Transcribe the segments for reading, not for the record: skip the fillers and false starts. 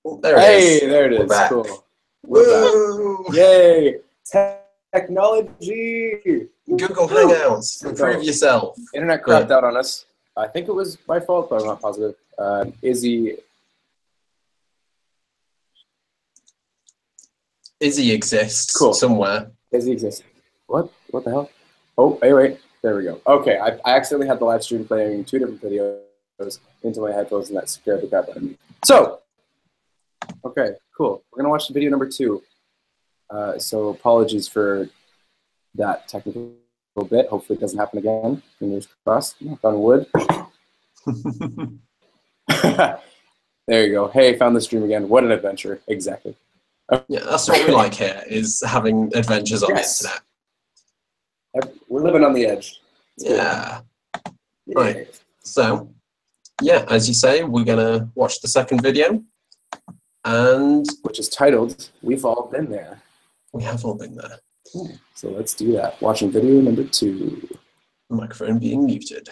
Oh, there it is. Hey, there it We're is. back. Cool. Woo! Yay! Technology! Google Hangouts. Improve yourself. Internet crapped out on us. I think it was my fault, but I'm not positive. Izzy exists somewhere. Izzy exists. What? What the hell? Oh, hey, wait. There we go. Okay, I accidentally had the live stream playing 2 different videos into my headphones, and that scared the crap out of me. So, okay, cool. We're gonna watch the video number 2. So apologies for that technical bit. Hopefully it doesn't happen again. Fingers crossed. Knock on wood. There you go. Hey, found the stream again. What an adventure. Exactly. Yeah, that's what we like here, is having adventures on the internet. We're living on the edge. Yeah. Right. So, yeah, as you say, we're going to watch the second video. And which is titled, We've All Been There. We have all been there. So let's do that. Watching video number 2. Microphone being muted.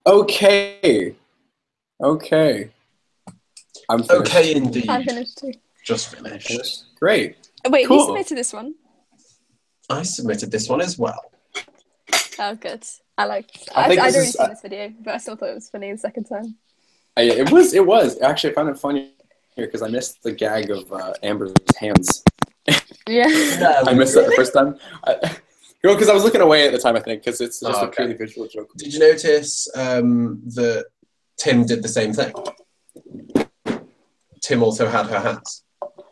Okay. Okay. I'm finished. Okay, indeed. I'm finished too. Just finished. Great. Wait, Cool. who submitted this one? I submitted this one as well. Oh, good. I'd think already this is- seen this video, but I still thought it was funny the second time. It was. Actually, I found it funny here because I missed the gag of Amber's hands. Yeah. I missed that the first time. Because I was looking away at the time, I think, because it's just a purely visual joke. Did you notice that Tim did the same thing? Tim also had her hands.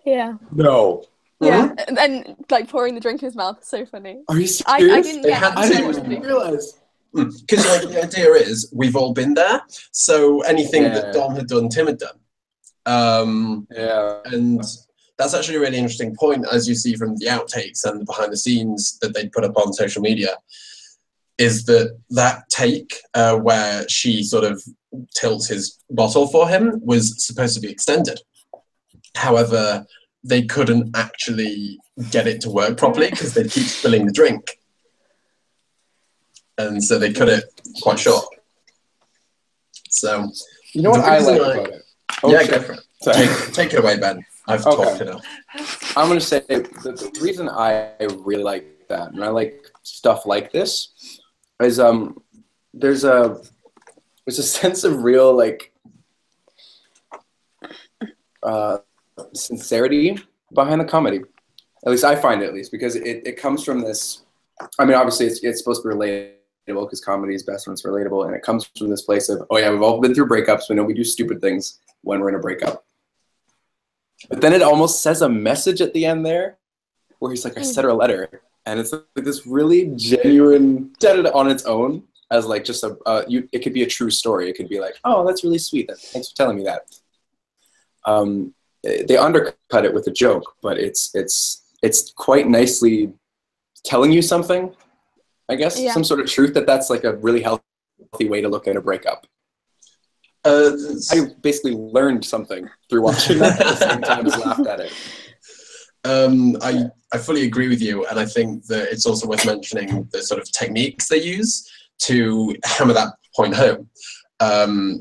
Yeah. No. Yeah, and like pouring the drink in his mouth. So funny. Are you serious? I didn't They get had I too to- much didn't of the- realize. Because like the idea is we've all been there, so anything that Dom had done, Tim had done. Yeah. And that's actually a really interesting point, as you see from the outtakes and the behind the scenes that they put up on social media, is that take where she sort of tilts his bottle for him was supposed to be extended. However, they couldn't actually get it to work properly because they keep spilling the drink. And so they cut it quite short. So, You know what the I reason like about it? Oh, yeah, shit. go for it. Sorry. Take it away, Ben. I've Okay. talked enough. I'm going to say the reason I really like that, and I like stuff like this, is there's a sense of real, like, sincerity behind the comedy. At least I find it, at least, because it comes from this. I mean, obviously, it's supposed to be relatable because comedy is best when it's relatable, and it comes from this place of, oh yeah, we've all been through breakups. We know we do stupid things when we're in a breakup. But then it almost says a message at the end there, where he's like, I sent her a letter, and it's like this really genuine, said it on its own as like just it could be a true story. It could be like, oh, that's really sweet. Thanks for telling me that. They undercut it with a joke, but it's quite nicely telling you something, I guess, some sort of truth that's like a really healthy way to look at a breakup. I basically learned something through watching that at the same time as laughed at it. I fully agree with you, and I think that it's also worth mentioning the sort of techniques they use to hammer that point home.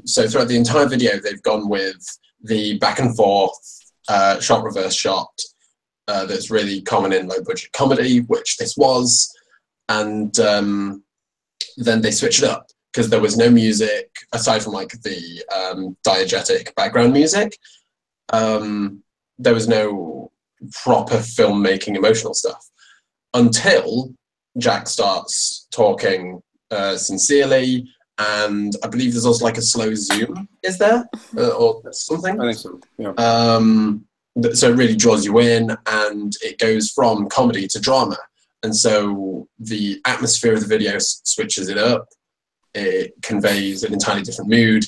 So throughout the entire video, they've gone with the back and forth shot reverse shot that's really common in low budget comedy, which this was, and then they switched it up because there was no music aside from like the diegetic background music. There was no proper filmmaking emotional stuff until Jack starts talking sincerely, and I believe there's also like a slow zoom, is there? Or something? I think so, yeah. So it really draws you in, and it goes from comedy to drama. And so the atmosphere of the video switches it up. It conveys an entirely different mood.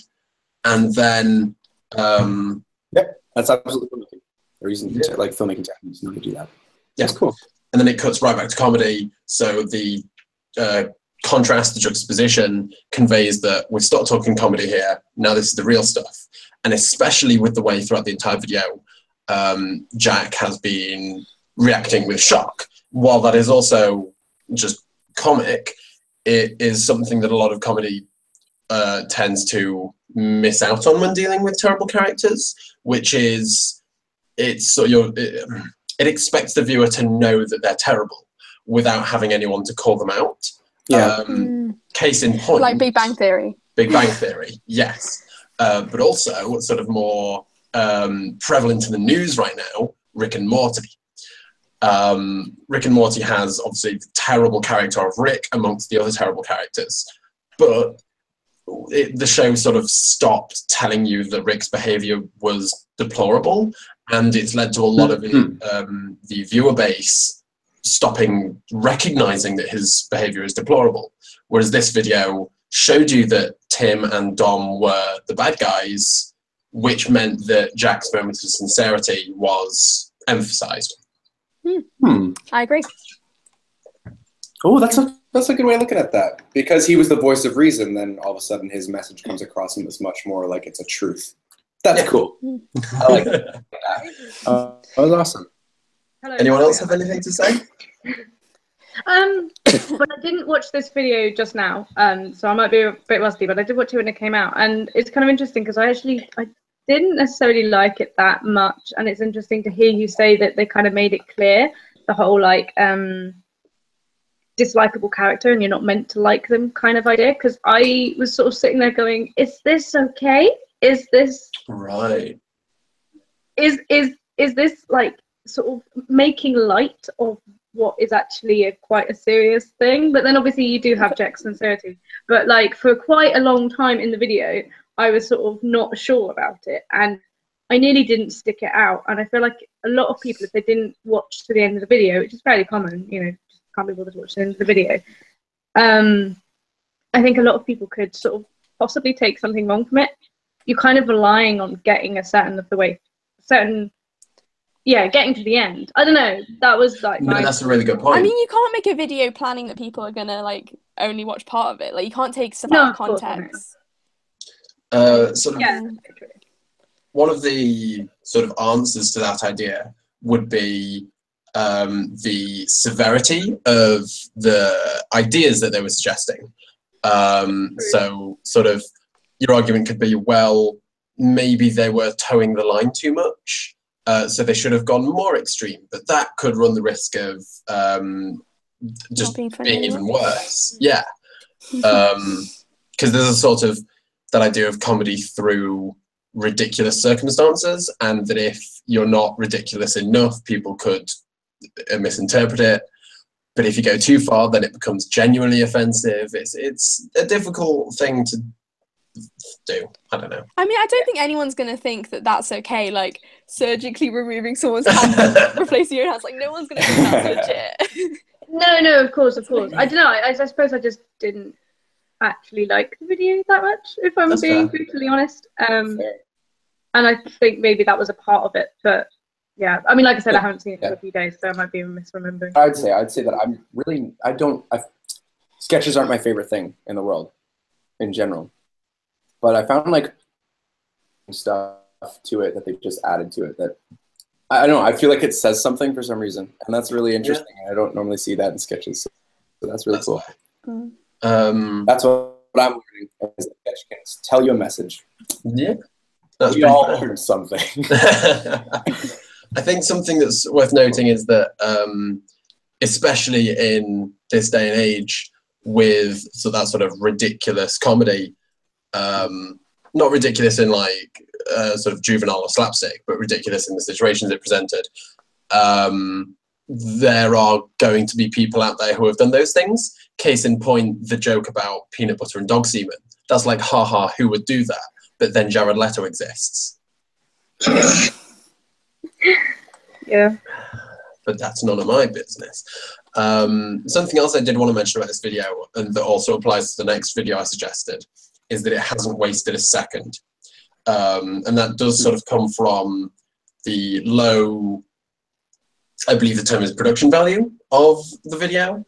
And then... that's absolutely the reason to like filmmaking techniques not to do that. Yeah. That's cool. And then it cuts right back to comedy. So the contrast, the juxtaposition conveys that we've stopped talking comedy here. Now this is the real stuff. And especially with the way throughout the entire video, Jack has been reacting with shock. While that is also just comic, it is something that a lot of comedy tends to miss out on when dealing with terrible characters, which is it expects the viewer to know that they're terrible without having anyone to call them out. Yeah. Case in point, Like Big Bang Theory. Big Bang Theory, yes. But also, what's sort of more prevalent in the news right now, Rick and Morty. Rick and Morty has obviously the terrible character of Rick amongst the other terrible characters, but the show sort of stopped telling you that Rick's behavior was deplorable, and it's led to a lot of the viewer base stopping recognizing that his behavior is deplorable. Whereas this video showed you that Tim and Dom were the bad guys, which meant that Jack's moment of sincerity was emphasized. I agree. Oh, that's a good way of looking at that. Because he was the voice of reason, then all of a sudden his message comes across and it's much more like it's a truth. That's cool. I like that. That was awesome. Hello. Anyone else have anything to say? But I didn't watch this video just now, so I might be a bit rusty, but I did watch it when it came out, and it's kind of interesting because I didn't necessarily like it that much, and it's interesting to hear you say that they kind of made it clear the whole like dislikable character and you're not meant to like them kind of idea. Because I was sort of sitting there going, is this okay? Is this right? Is this like sort of making light of what is actually quite a serious thing? But then obviously you do have Jack's sincerity. But like for quite a long time in the video, I was sort of not sure about it, and I nearly didn't stick it out. And I feel like a lot of people, if they didn't watch to the end of the video, which is fairly common, you know, just can't be bothered to watch the end of the video, I think a lot of people could sort of possibly take something wrong from it. You're kind of relying on getting getting to the end. I don't know. That was like no, that's a really good point. I mean, you can't make a video planning that people are gonna like only watch part of it. Like, you can't take stuff out of context. Sort of, one of the sort of answers to that idea would be the severity of the ideas that they were suggesting. So sort of your argument could be, well, maybe they were towing the line too much, so they should have gone more extreme, but that could run the risk of just being even worse. Yeah. Because there's a sort of that idea of comedy through ridiculous circumstances, and that if you're not ridiculous enough, people could misinterpret it. But if you go too far, then it becomes genuinely offensive. It's a difficult thing to do. I don't know. I mean, I don't think anyone's going to think that that's okay, like surgically removing someone's hand and replacing your hands. Like, no one's going to think that's legit. No, of course. I don't know. I suppose I just didn't actually like the video that much, if I'm being brutally honest. And I think maybe that was a part of it. But yeah, I mean, like I said, I haven't seen it for a few days, so I might be misremembering. I'd say that sketches aren't my favorite thing in the world, in general. But I found like stuff to it that they just added to it that I don't know. I feel like it says something for some reason, and that's really interesting. Yeah. I don't normally see that in sketches, so that's really cool. That's what I'm learning. Is that sketch can tell you a message. Yeah, we all learned something. I think something that's worth noting is that, especially in this day and age, with that sort of ridiculous comedy. Not ridiculous in like sort of juvenile or slapstick, but ridiculous in the situations it presented. There are going to be people out there who have done those things. Case in point, the joke about peanut butter and dog semen. That's like, haha, who would do that? But then Jared Leto exists. Yeah. But that's none of my business. Something else I did want to mention about this video, and that also applies to the next video I suggested, is that it hasn't wasted a second. And that does sort of come from the low, I believe the term is production value of the video.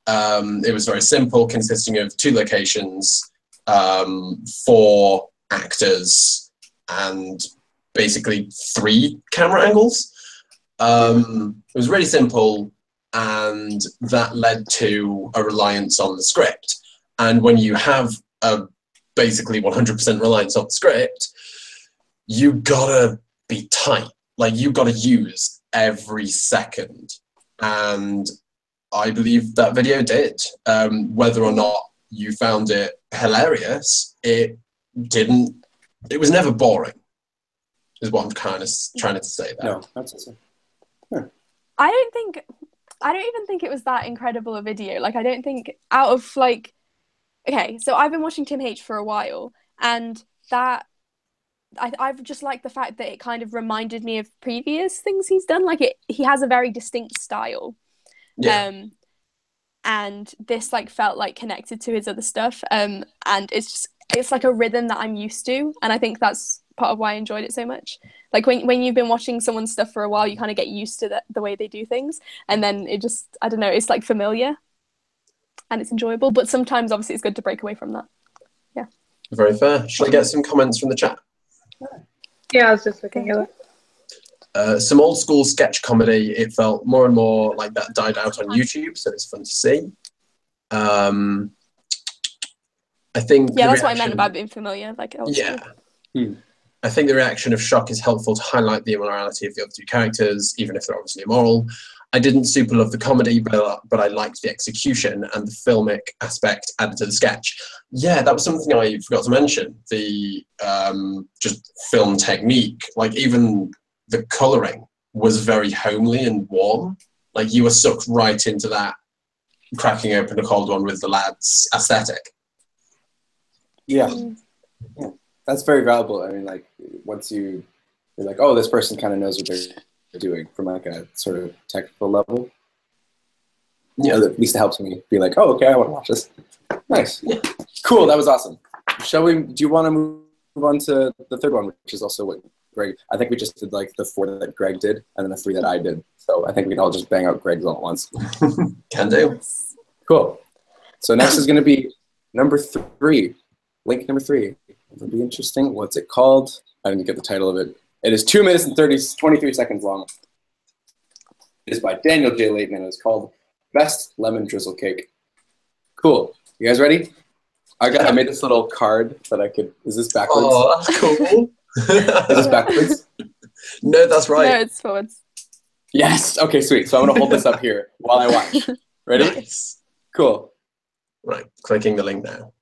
It was very simple, consisting of 2 locations, 4 actors, and basically 3 camera angles. It was really simple, and that led to a reliance on the script. And when you have a basically 100% reliance on the script, you gotta be tight. Like, you gotta use every second. And I believe that video did. Whether or not you found it hilarious, it was never boring, is what I'm kind of trying to say there. No, that's it. Huh. I don't even think it was that incredible a video. Like, I don't think out of like, okay, so I've been watching Tim H for a while, and that I've just liked the fact that it kind of reminded me of previous things he's done. Like, he has a very distinct style. Yeah. And this like felt like connected to his other stuff. And it's like a rhythm that I'm used to, and I think that's part of why I enjoyed it so much. Like, when you've been watching someone's stuff for a while, you kind of get used to the way they do things, and then it just, I don't know, it's like familiar. And it's enjoyable, but sometimes obviously it's good to break away from that. Yeah. Very fair. Shall I get some comments from the chat? Yeah, I was just looking at it. Some old school sketch comedy. It felt more and more like that died out on YouTube, so it's fun to see. I think that's what I meant about being familiar. Like, I think the reaction of shock is helpful to highlight the immorality of the other 2 characters, even if they're obviously immoral. I didn't super love the comedy, but I liked the execution and the filmic aspect added to the sketch. Yeah, that was something I forgot to mention. The just film technique, like even the colouring was very homely and warm. Like you were sucked right into that, cracking open a cold one with the lads aesthetic. Yeah. Yeah. That's very valuable. I mean, like once you're like, oh, this person kind of knows what they're doing from like a sort of technical level. Yeah, at least it helps me be like, oh, okay, I want to watch this. Nice. Yeah. Cool, that was awesome. Shall we, do you want to move on to the third one, which is also what Greg, I think we just did like the 4 that Greg did and then the 3 that I did. So I think we can all just bang out Greg's all at once. Can do. Cool. So next is going to be number 3. Link number 3. It'll be interesting. What's it called? I didn't get the title of it. It is 2 minutes and 23 seconds long. It is by Daniel J. Layton and it's called Best Lemon Drizzle Cake. Cool. You guys ready? I made this little card that I could. Is this backwards? Oh, that's cool. Is this backwards? No, that's right. No, it's forwards. Yes. Okay, sweet. So I'm gonna hold this up here while I watch. Ready? Nice. Cool. Right, clicking the link now.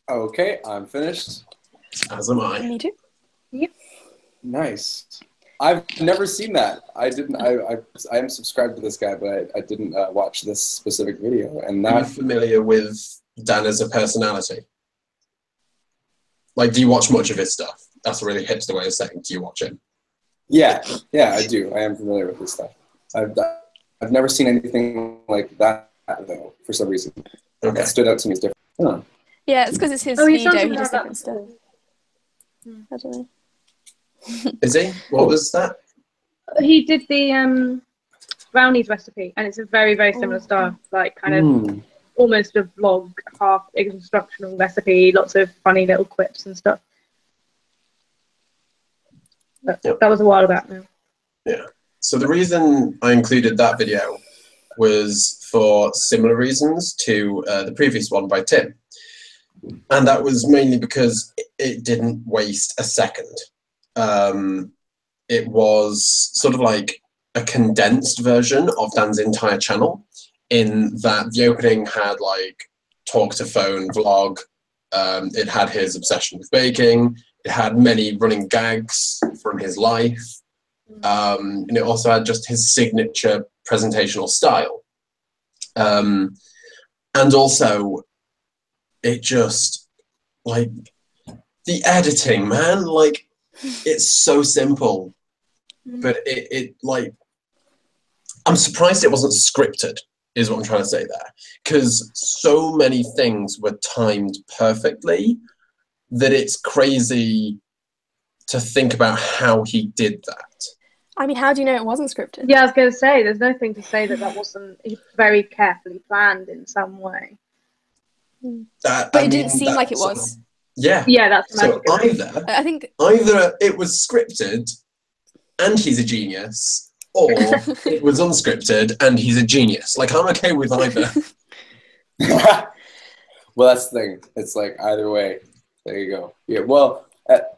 Okay, I'm finished. As am I. Me too. Nice. I've never seen that. I didn't. I am subscribed to this guy, but I didn't watch this specific video. And Are you that familiar with Dan as a personality? Like, do you watch much of his stuff? That's a really hipster way of saying, do you watch him? yeah, I do. I am familiar with this stuff. I've never seen anything like that though. For some reason, Okay. that stood out to me as different. Huh. Yeah, it's because it's his Oh, he video. sounds He like does that different stuff. before. I don't know. Is he? What was that? He did the brownies recipe, and it's a very, very similar style, like kind of almost a vlog, half instructional recipe, lots of funny little quips and stuff. But that was a while back now. Yeah. So the reason I included that video was for similar reasons to the previous one by Tim. And that was mainly because it didn't waste a second. It was sort of like a condensed version of Dan's entire channel, in that the opening had like talk to phone vlog, it had his obsession with baking, it had many running gags from his life, and it also had just his signature presentational style. And also, it just, like, the editing, man, like, it's so simple, but it like, I'm surprised it wasn't scripted, is what I'm trying to say there, because so many things were timed perfectly that it's crazy to think about how he did that. I mean, how do you know it wasn't scripted? Yeah, I was going to say, there's nothing to say that wasn't very carefully planned in some way. But it didn't seem like it was. Yeah. Yeah, that's the so magic. I think either it was scripted and he's a genius, or it was unscripted and he's a genius. Like, I'm okay with either. Well, that's the thing. It's like either way. There you go. Yeah. Well,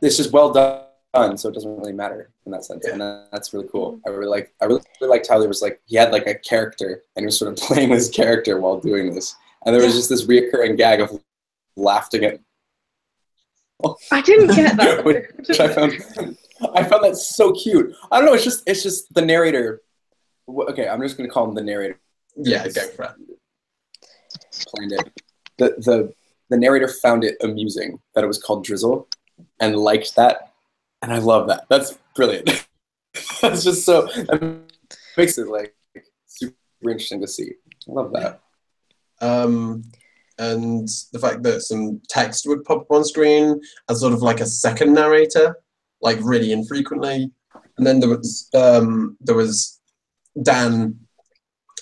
it's just well done, so it doesn't really matter in that sense, and that's really cool. I really liked how there was like he had like a character, and he was sort of playing this character while doing this, and there was just this reoccurring gag of laughing at. I didn't get that. Which I found that so cute. I don't know. It's just the narrator. Okay, I'm just gonna call him the narrator. Yeah, go for it. Planned it. The narrator found it amusing that it was called Drizzle, and liked that, and I love that. That's brilliant. That's just so. That makes it like super interesting to see. I love that. And the fact that some text would pop up on screen as sort of like a second narrator, like really infrequently. And then there was Dan,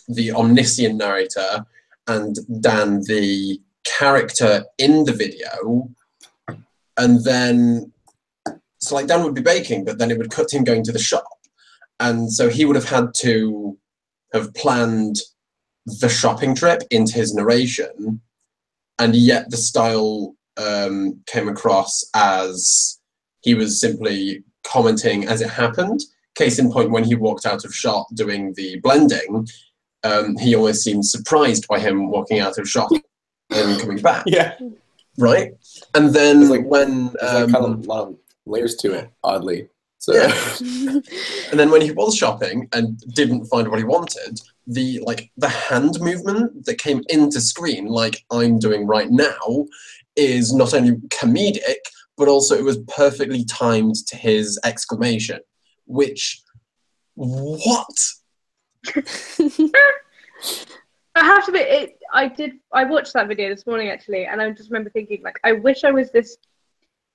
the omniscient narrator, and Dan, the character in the video. And then, so like Dan would be baking, but then it would cut to him going to the shop. And so he would have had to have planned the shopping trip into his narration, and yet the style came across as he was simply commenting as it happened. Case in point, when he walked out of shot doing the blending, he always seemed surprised by him walking out of shot and coming back. Yeah. Right? And then like, when... there's like kind of a lot of layers to it, oddly. So. Yeah. And then when he was shopping and didn't find what he wanted, the hand movement that came into screen, like I'm doing right now, is not only comedic, but also it was perfectly timed to his exclamation, which, what? I have to be. I watched that video this morning actually, and I just remember thinking, like, I wish I was this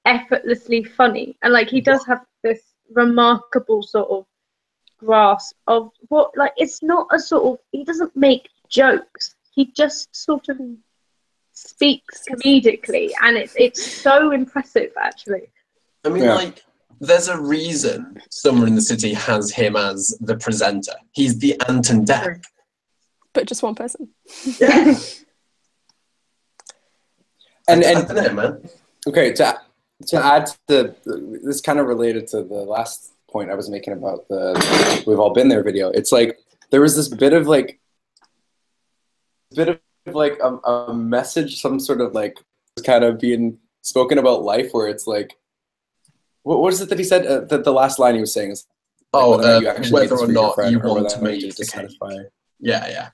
effortlessly funny, and like he does have this remarkable sort of grasp of what, like, it's not a sort of, he doesn't make jokes, he just sort of speaks comedically, and it's so impressive actually. I mean, like, there's a reason Somewhere in the City has him as the presenter. He's the Anton Deck. But just one person. Yeah. and I don't know, man. Okay, to add to this, kind of related to the last point I was making about the We've All Been There video. It's like there was this bit of a message, some sort of like kind of being spoken about life, where it's like, what is it that he said? That the last line he was saying is, like, whether or not you want to make it satisfy. Yeah.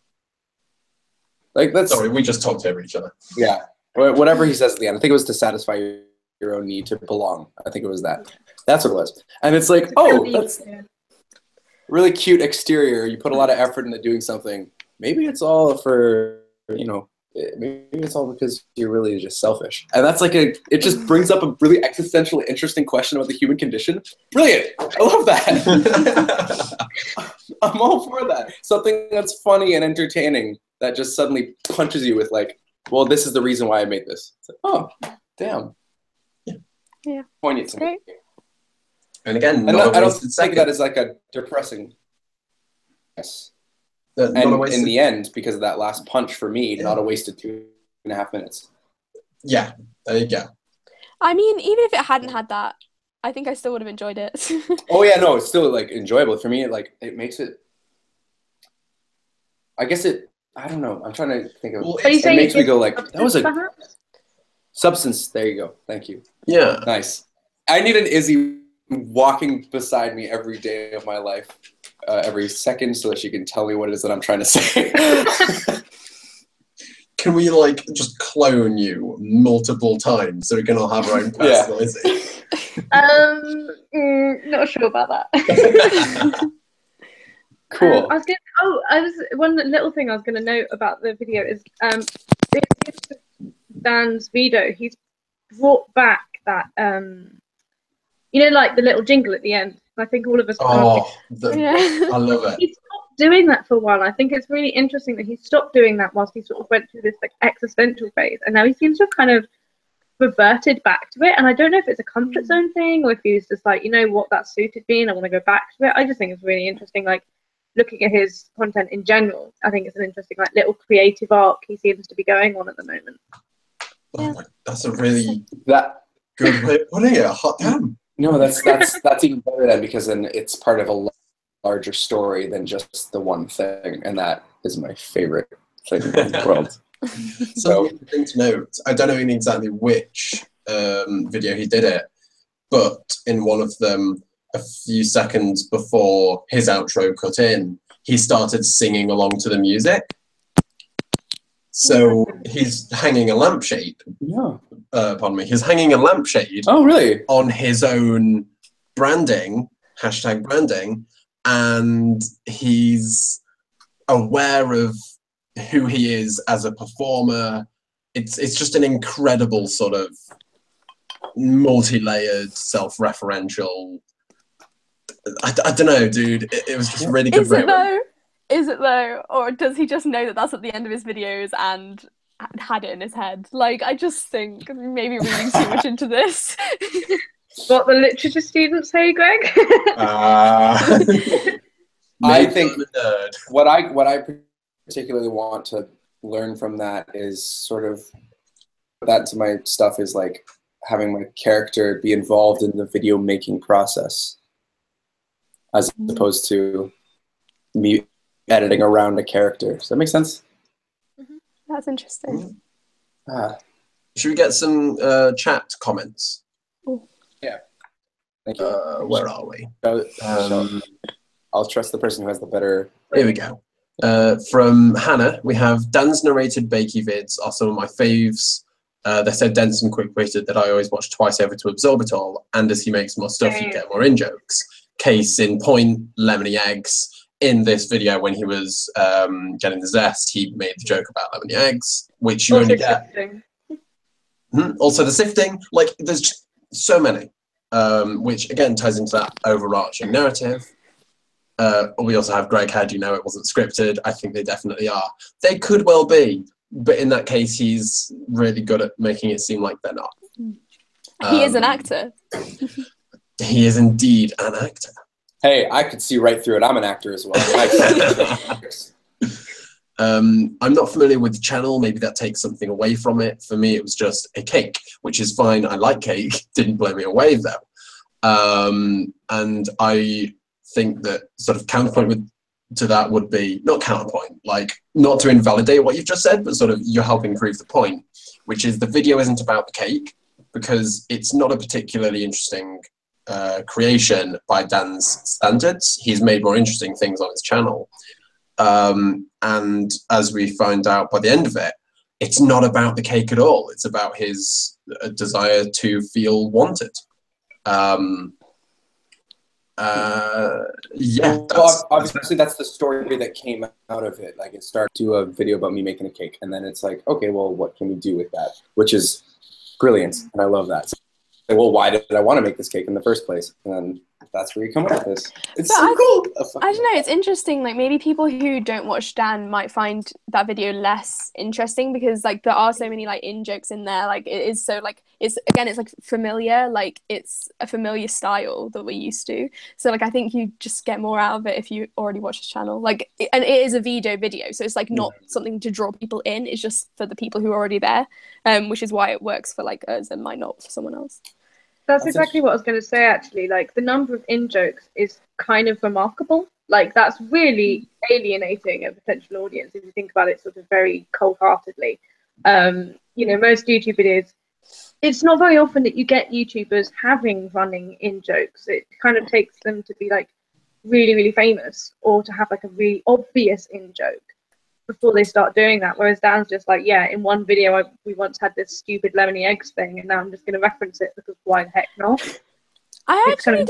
Like that's. Sorry, we just talked over each other. Yeah, whatever he says at the end. I think it was to satisfy your own need to belong. I think it was that. That's what it was. And it's like, oh, that's really cute exterior. You put a lot of effort into doing something. Maybe it's all for, maybe it's all because you're really just selfish. And that's like it just brings up a really existential, interesting question about the human condition. Brilliant. I love that. I'm all for that. Something that's funny and entertaining that just suddenly punches you with like, well, this is the reason why I made this. It's like, oh, damn. Yeah. Poignant to me. And again, I don't think that is like a depressing. Yes. And in the end, because of that last punch for me, not a wasted 2.5 minutes. Yeah, there you go. I mean, even if it hadn't had that I think I still would have enjoyed it. Oh yeah, no, it's still like enjoyable for me. It makes it. I guess it. I don't know. I'm trying to think of. Well, Are you It saying makes me go like, substance, that was a perhaps? substance. There you go. Thank you. Yeah. Nice. I need an Izzy walking beside me every day of my life, every second, so that she can tell me what it is that I'm trying to say. Can we like just clone you multiple times so we can all have our own Yeah. personal Izzy? Not sure about that. Cool. One little thing I was gonna note about the video is Dan's video. He's brought back that like the little jingle at the end. I think all of us. Oh, Yeah. I love it. He stopped doing that for a while. I think it's really interesting that he stopped doing that whilst he sort of went through this like existential phase, and now he seems to have kind of reverted back to it. And I don't know if it's a comfort zone thing or if he was just like, you know what, that suited me and I want to go back to it. I just think it's really interesting, like looking at his content in general. I think it's an interesting like little creative arc he seems to be going on at the moment. Oh my, that's a really That good way of putting it. Hot damn. no, that's even better then, because then it's part of a larger story than just the one thing, and that is my favorite thing in the world. So, thing to note, I don't know exactly which video he did it, but in one of them, a few seconds before his outro cut in, he started singing along to the music. So he's hanging a lampshade. Yeah. Pardon me. He's hanging a lampshade. Oh, really? On his own branding, #branding, and he's aware of who he is as a performer. It's just an incredible sort of multi-layered, self-referential. I don't know, dude. It was just really good. Is it though? Or does he just know that that's at the end of his videos and had it in his head? Like, I just think maybe reading too much into this. What the literature students say, Greg? I think what I particularly want to learn from that is sort of that to my stuff is like having my character be involved in the video making process as opposed to me editing around a character. Does that make sense? That's interesting. Should we get some chat comments? Yeah. Thank you. Where are we? I'll trust the person who has the better. Here we go. From Hannah, we have Dan's narrated Bakey vids are some of my faves. They said dense and quick-witted that I always watch twice over to absorb it all, and as he makes more stuff, you get more in-jokes. Case in point, lemony eggs. In this video, when he was getting the zest, he made the joke about lemony eggs, which you Also only get. Also the sifting, like there's just so many, which again ties into that overarching narrative. We also have Greg, how do you know it wasn't scripted? I think they definitely are. They could well be, but in that case, he's really good at making it seem like they're not. He is an actor. He is indeed an actor. Hey, I could see right through it. I'm an actor as well. I'm not familiar with the channel. Maybe that takes something away from it. For me, it was just a cake, which is fine. I like cake. Didn't blow me away, though. And I think that sort of counterpoint to that would be, not counterpoint, like not to invalidate what you've just said, but sort of you're helping prove the point, which is the video isn't about the cake, because it's not a particularly interesting creation by Dan's standards. He's made more interesting things on his channel. And as we find out by the end of it, it's not about the cake at all. It's about his desire to feel wanted. Yeah. Well, obviously that's the story that came out of it. Like it started to a video about me making a cake, and then it's like, okay, well, what can we do with that? Which is brilliant, and I love that. So, well, why did I want to make this cake in the first place? And then that's where you come up with this. It's so cool. I don't know, it's interesting, like maybe people who don't watch Dan might find that video less interesting because like there are so many like in-jokes in there, like it is so like it's like familiar, like it's a familiar style that we're used to, so like I think you just get more out of it if you already watch his channel, like and it is a video, so it's like not something to draw people in, it's just for the people who are already there, which is why it works for like us and might not for someone else. That's exactly what I was going to say, actually. Like, the number of in-jokes is kind of remarkable. Like, that's really alienating a potential audience if you think about it sort of very cold-heartedly. Most YouTube videos, it's not very often that you get YouTubers having running in-jokes. It kind of takes them to be, like, really, really famous or to have, like, a really obvious in-joke before they start doing that. Whereas Dan's just like, yeah, in one video we once had this stupid lemony eggs thing, and now I'm just going to reference it because why the heck not? I actually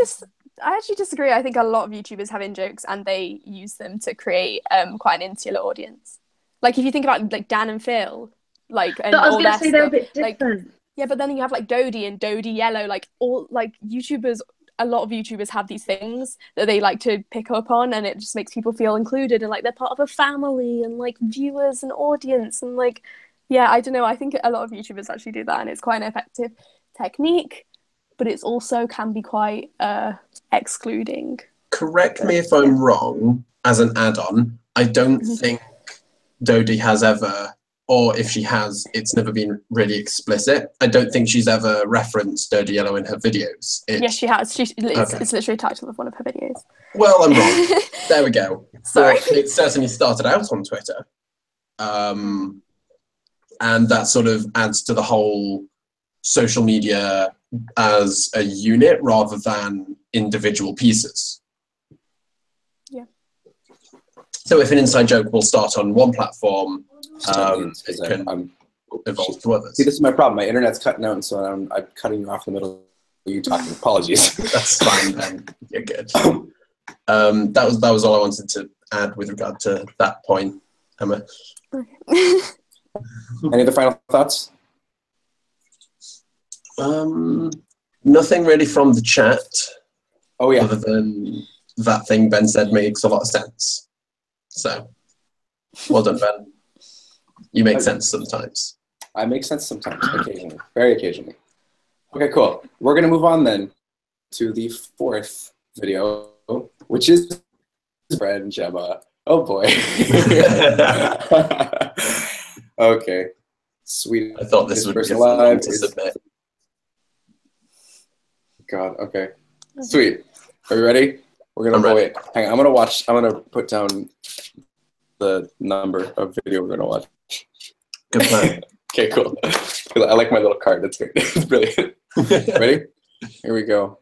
disagree. I think a lot of YouTubers have in jokes and they use them to create quite an insular audience. Like if you think about like Dan and Phil, like and but I was all going to that say they're a stuff, bit like different. yeah, but then you have like Dodie and Dodie Yellow, like all like YouTubers. A lot of YouTubers have these things that they like to pick up on, and it just makes people feel included and like they're part of a family and like viewers and audience and like yeah, I don't know. I think a lot of YouTubers actually do that, and it's quite an effective technique, but it's also can be quite excluding. Correct me if I'm wrong. As an add-on, I don't think Dodie has ever, or if she has, it's never been really explicit. I don't think she's ever referenced Dodie Yellow in her videos. Yes, she has. It's literally a title of one of her videos. Well, I'm wrong. There we go. Sorry. But it certainly started out on Twitter. And that sort of adds to the whole social media as a unit rather than individual pieces. Yeah. So if an inside joke will start on one platform, it can evolve to others. See, this is my problem. My internet's cutting out, and so I'm cutting you off in the middle of you talking. Apologies. That's fine, Ben. You're good. That was all I wanted to add with regard to that point, Emma. Okay. Any other final thoughts? Nothing really from the chat. Oh yeah. Other than that thing Ben said makes a lot of sense. So, well done, Ben. You make sense sometimes. I make sense sometimes, occasionally, very occasionally. Okay, cool. We're gonna move on then to the fourth video, which is Brad and Gemma. Oh boy. Okay. Sweet. I thought this would be live to submit. God. Okay. Sweet. Are you ready? We're gonna wait. Hang on. I'm gonna put down the number of video we're gonna watch. Good plan. Okay, cool. I like my little card. That's great. It's brilliant. Ready? Here we go.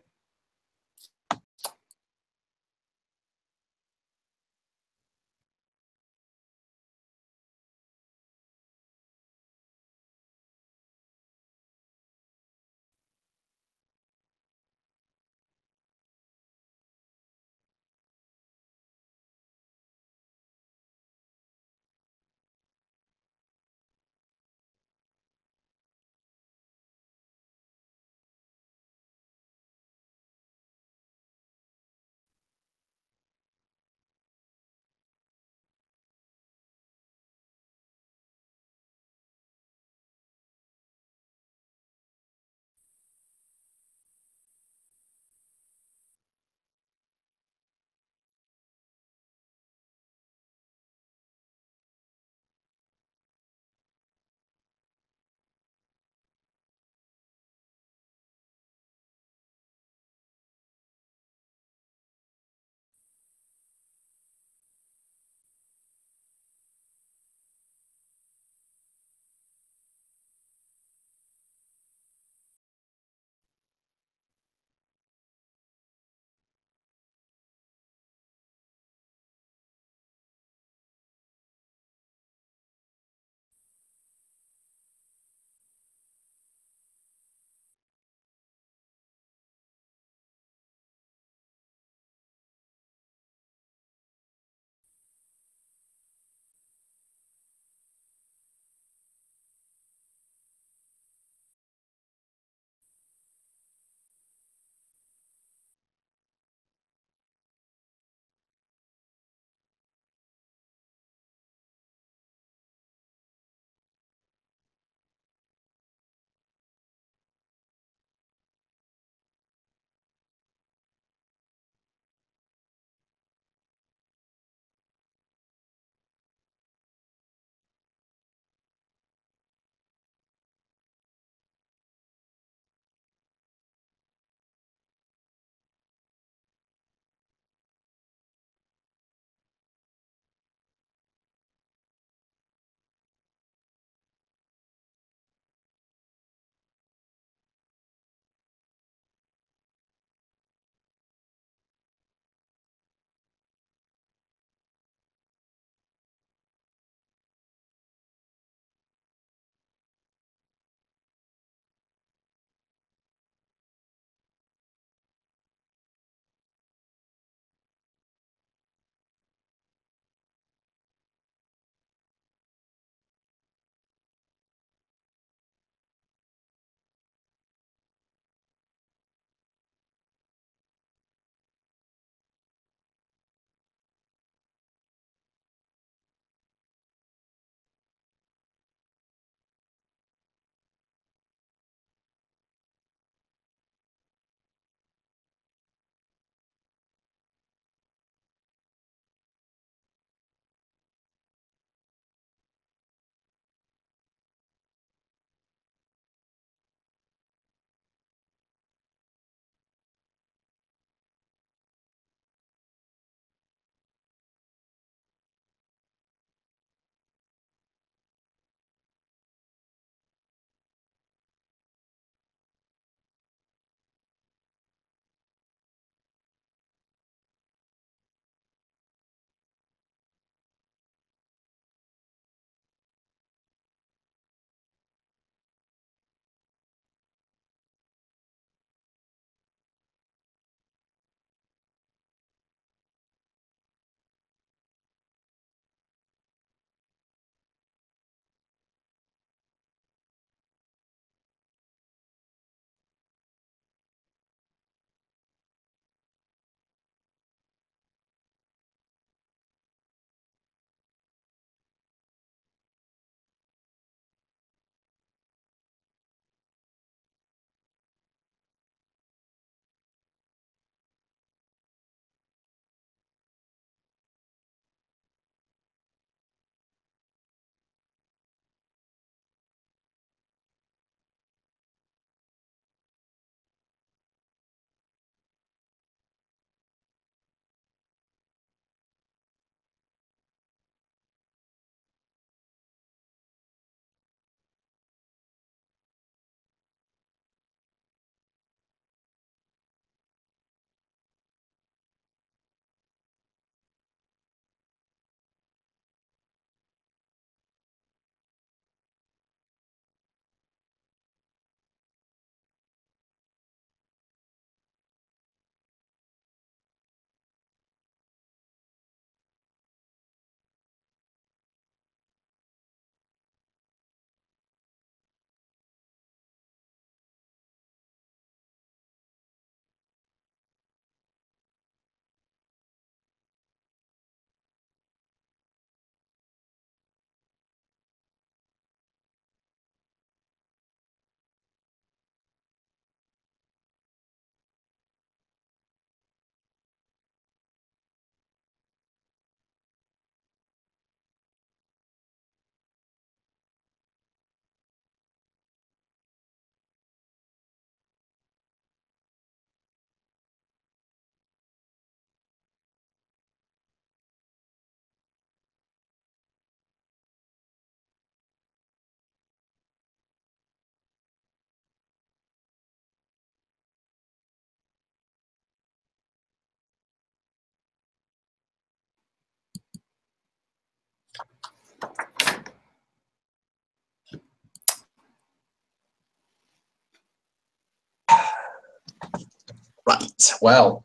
Well,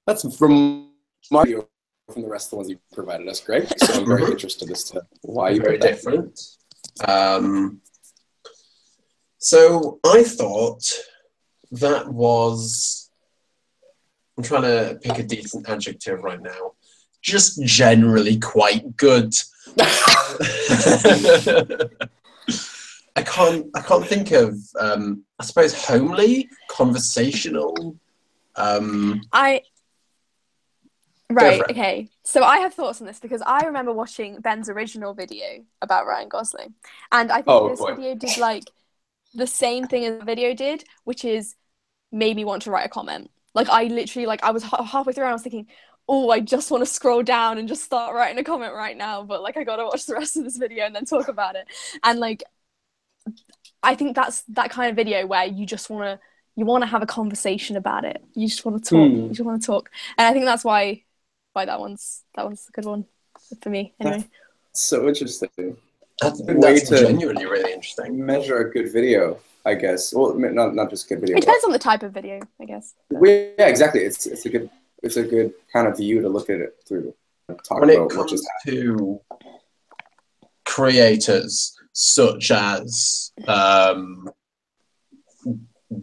that's from Mario from the rest of the ones you provided us, Greg. So I'm very interested as to why you very picked that. different. So I thought that was, I'm trying to pick a decent adjective right now, just generally quite good. I can't think of, I suppose, homely, conversational. Right, okay. So I have thoughts on this because I remember watching Ben's original video about Ryan Gosling. And I think this video did like the same thing as the video did, which is made me want to write a comment. Like I literally, like I was halfway through and I was thinking, oh, I just want to scroll down and just start writing a comment right now. But like I got to watch the rest of this video and then talk about it. And like, I think that's that kind of video where you just want to have a conversation about it. You just want to talk. You just want to talk. And I think that's why that one's a good one for me anyway. That's so interesting. That's genuinely really interesting. Measure a good video, I guess. Well, not just good video. It depends on the type of video, I guess. Yeah, exactly. It's a good kind of view to look at it through. When it comes to creators such as Ben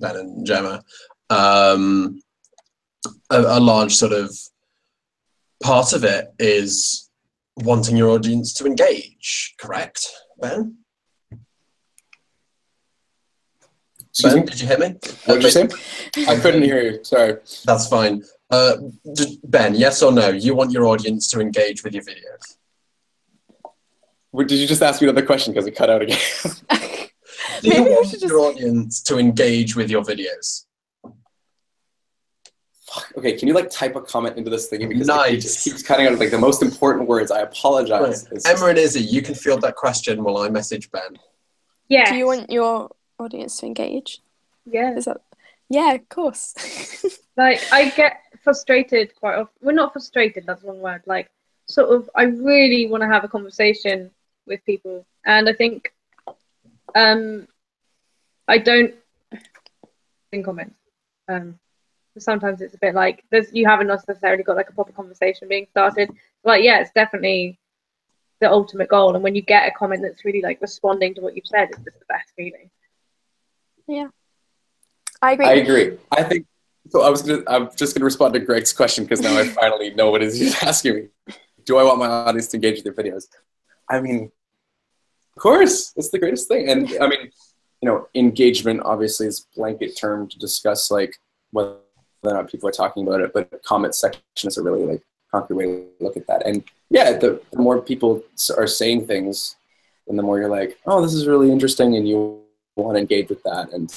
and Gemma, a large sort of part of it is wanting your audience to engage, correct, Ben? Ben, did you hear me? What did you say? I couldn't hear you, sorry. That's fine. Ben, yes or no, you want your audience to engage with your videos? Did you just ask me another question because it cut out again? Do you want your audience to engage with your videos? Okay, can you like type a comment into this thing because nice. It just keeps cutting out like the most important words. I apologize. Right. Emma and Izzy, you can field that question while I message Ben. Yeah. Do you want your audience to engage? Yeah. Yeah, of course. Like I get frustrated quite often. Well, not frustrated. That's the wrong word. Like sort of, I really want to have a conversation with people, and I think, I don't in comments. Sometimes it's a bit like you haven't necessarily got like a proper conversation being started. Like, yeah, it's definitely the ultimate goal. And when you get a comment that's really like responding to what you've said, it's just the best feeling. Yeah, I agree. I agree. I think so. I'm just gonna respond to Greg's question because now I finally know what it is he's asking me. Do I want my audience to engage with their videos? I mean, of course, it's the greatest thing. And I mean, you know, engagement obviously is a blanket term to discuss like whether or not people are talking about it, but comment section is a really like concrete way to look at that. And yeah, the more people are saying things, and the more you're like, oh, this is really interesting, and you want to engage with that and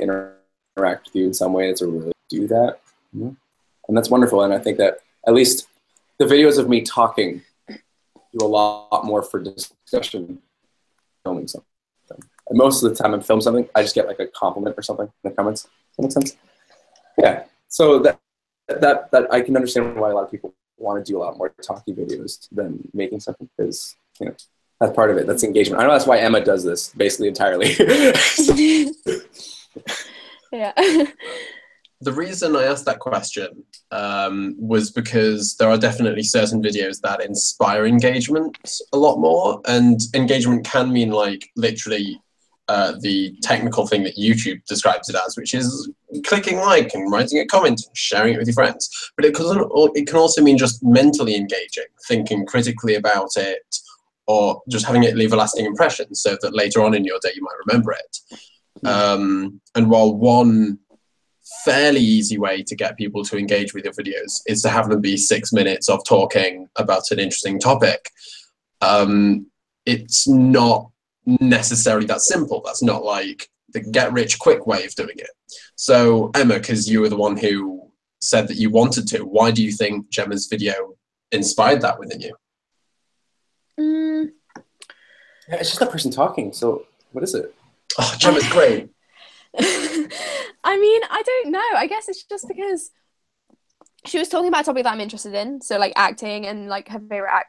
interact with you in some way to really do that. And that's wonderful. And I think that at least the videos of me talking do a lot more for discussion, filming something. And most of the time I'm filming something, I just get like a compliment or something in the comments. Does that make sense? Yeah. So that I can understand why a lot of people want to do a lot more talking videos than making something, because you know that's part of it. That's engagement. I know that's why Emma does this basically entirely. Yeah. The reason I asked that question was because there are definitely certain videos that inspire engagement a lot more, and engagement can mean like literally the technical thing that YouTube describes it as, which is clicking like and writing a comment and sharing it with your friends. But it can also mean just mentally engaging, thinking critically about it, or just having it leave a lasting impression so that later on in your day you might remember it. And while one fairly easy way to get people to engage with your videos is to have them be 6 minutes of talking about an interesting topic, it's not necessarily that simple. That's not like the get-rich-quick way of doing it. So Emma, because you were the one who said that you wanted to, why do you think Gemma's video inspired that within you? Yeah, it's just that person talking. So what is it? Oh, Gemma's great. I mean, I don't know. I guess it's just because she was talking about a topic that I'm interested in. So like acting and like her favorite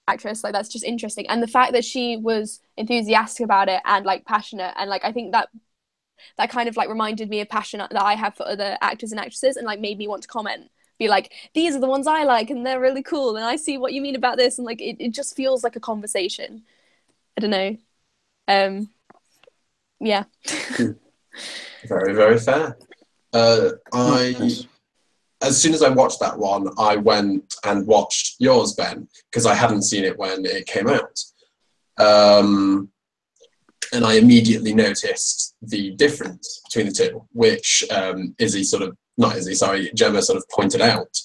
actress, like that's just interesting. And the fact that she was enthusiastic about it and like passionate, and like I think that that kind of like reminded me of passion that I have for other actors and actresses, and like made me want to comment, be like, these are the ones I like and they're really cool and I see what you mean about this, and like it just feels like a conversation. I don't know. Yeah. Very, very fair. As soon as I watched that one, I went and watched yours, Ben, because I hadn't seen it when it came out. And I immediately noticed the difference between the two, which Gemma sort of pointed out,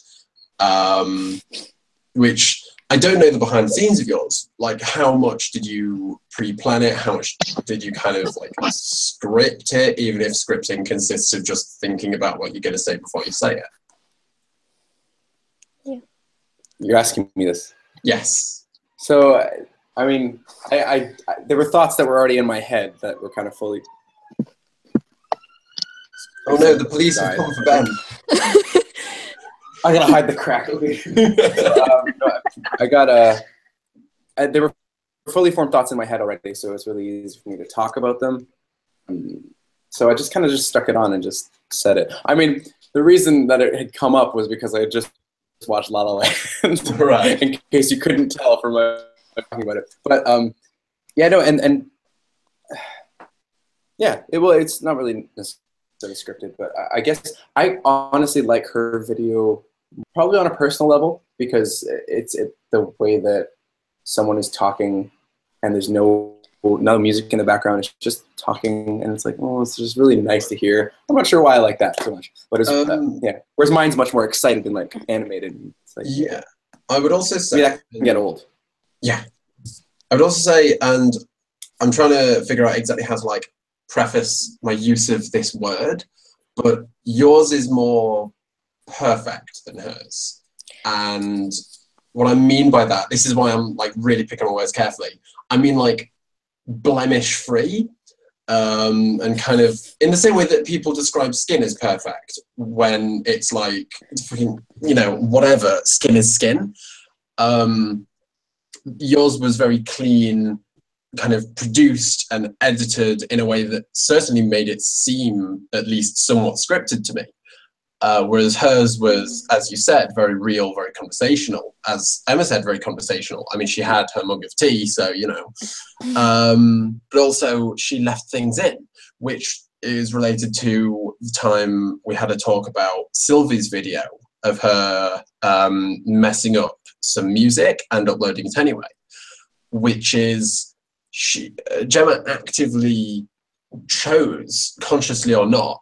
which I don't know the behind the scenes of yours. Like, how much did you pre-plan it? How much did you kind of like script it, even if scripting consists of just thinking about what you're going to say before you say it? Yeah. You're asking me this? Yes. So, I mean, I there were thoughts that were already in my head that were kind of fully... Oh no, the police have come for Ben. I gotta hide the crack. Okay. There were fully formed thoughts in my head already, so it's really easy for me to talk about them. So I just kind of stuck it on and just said it. I mean, the reason that it had come up was because I had just watched La La Land, right? In case you couldn't tell from my talking about it. But yeah, no, and yeah, it's not really necessarily scripted, but I guess I honestly like her video probably on a personal level, because it's the way that someone is talking and there's no music in the background. It's just talking, and it's like, oh, it's just really nice to hear. I'm not sure why I like that so much, but it's yeah. Whereas mine's much more excited and like animated. It's like, yeah, I would also say that can get old. Yeah, I would also say, and I'm trying to figure out exactly how to like preface my use of this word, but yours is more perfect than hers. And what I mean by that, this is why I'm like really picking my words carefully. I mean like blemish free, and kind of in the same way that people describe skin as perfect when it's like freaking, whatever, skin is skin. Yours was very clean, kind of produced and edited in a way that certainly made it seem at least somewhat scripted to me. Whereas hers was, as you said, very real, very conversational. As Emma said, very conversational. I mean, she had her mug of tea, so, but also she left things in, which is related to the time we had a talk about Sylvie's video of her messing up some music and uploading it anyway, which is Gemma actively chose, consciously or not,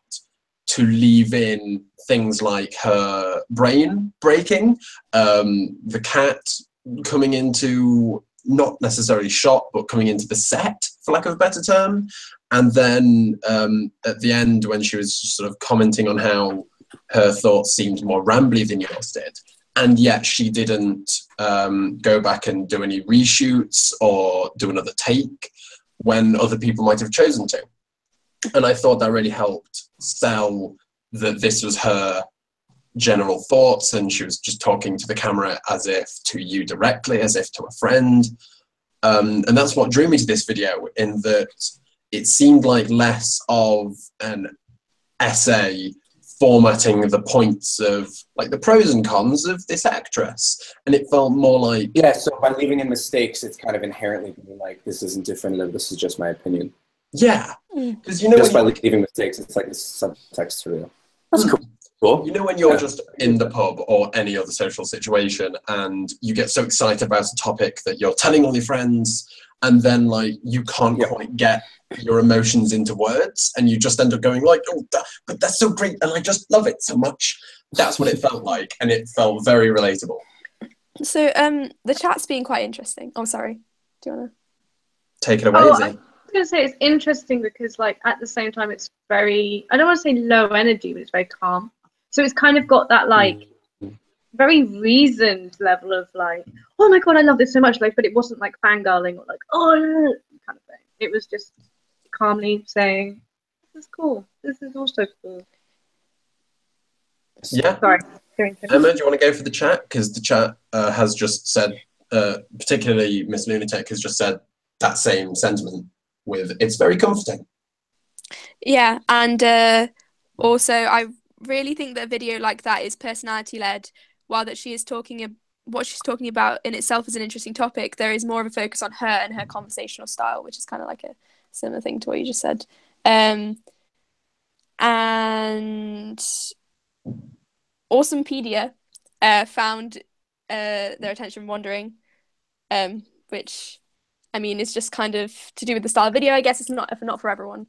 to leave in things like her brain breaking, the cat coming into, not necessarily shot, but coming into the set, for lack of a better term. And then at the end, when she was sort of commenting on how her thoughts seemed more rambly than yours did, and yet she didn't go back and do any reshoots or do another take when other people might have chosen to. And I thought that really helped sell that this was her general thoughts, and she was just talking to the camera as if to you directly, as if to a friend. And that's what drew me to this video, in that it seemed like less of an essay formatting the points of like the pros and cons of this actress, and it felt more like, yeah, so by leaving in mistakes, it's kind of inherently being like, this isn't definitive, this is just my opinion. Yeah, because just by leaving mistakes, it's like this subtext to real. That's cool. When you're just in the pub or any other social situation and you get so excited about a topic that you're telling all your friends, and then like you can't quite get your emotions into words, and you just end up going like, oh, but that's so great, and I just love it so much. That's what it felt like, and it felt very relatable. So the chat's been quite interesting. Oh, sorry. Do you want to take it away? Izzy? I was going to say it's interesting because like at the same time it's very, I don't want to say low energy, but it's very calm. So it's kind of got that like very reasoned level of like, oh my god, I love this so much, like, but it wasn't like fangirling or like, oh, kind of thing. It was just calmly saying, this is cool, this is also cool. Yeah. Sorry. Emma, do you want to go for the chat? Because the chat has just said, particularly Miss Lunatic has just said that same sentiment with, it's very comforting. Yeah, and also I really think that a video like that is personality led. While that she is what she's talking about in itself is an interesting topic, there is more of a focus on her and her conversational style, which is kind of like a similar thing to what you just said. And Awesomepedia found their attention wandering, which I mean is just kind of to do with the style of video. I guess it's not for everyone,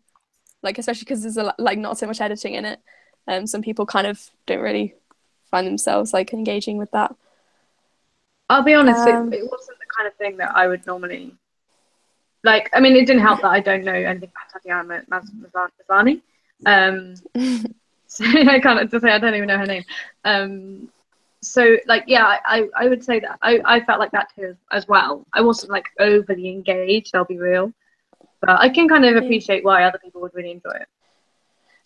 like especially because there's like not so much editing in it. Some people kind of don't really find themselves like engaging with that. I'll be honest, it wasn't the kind of thing that I would normally like. I mean, it didn't help that I don't know anything about Tatiana Maslany. So I can't just say I don't even know her name. So like, yeah, I would say that I felt like that too as well. I wasn't like overly engaged, I'll be real, but I can kind of appreciate why other people would really enjoy it.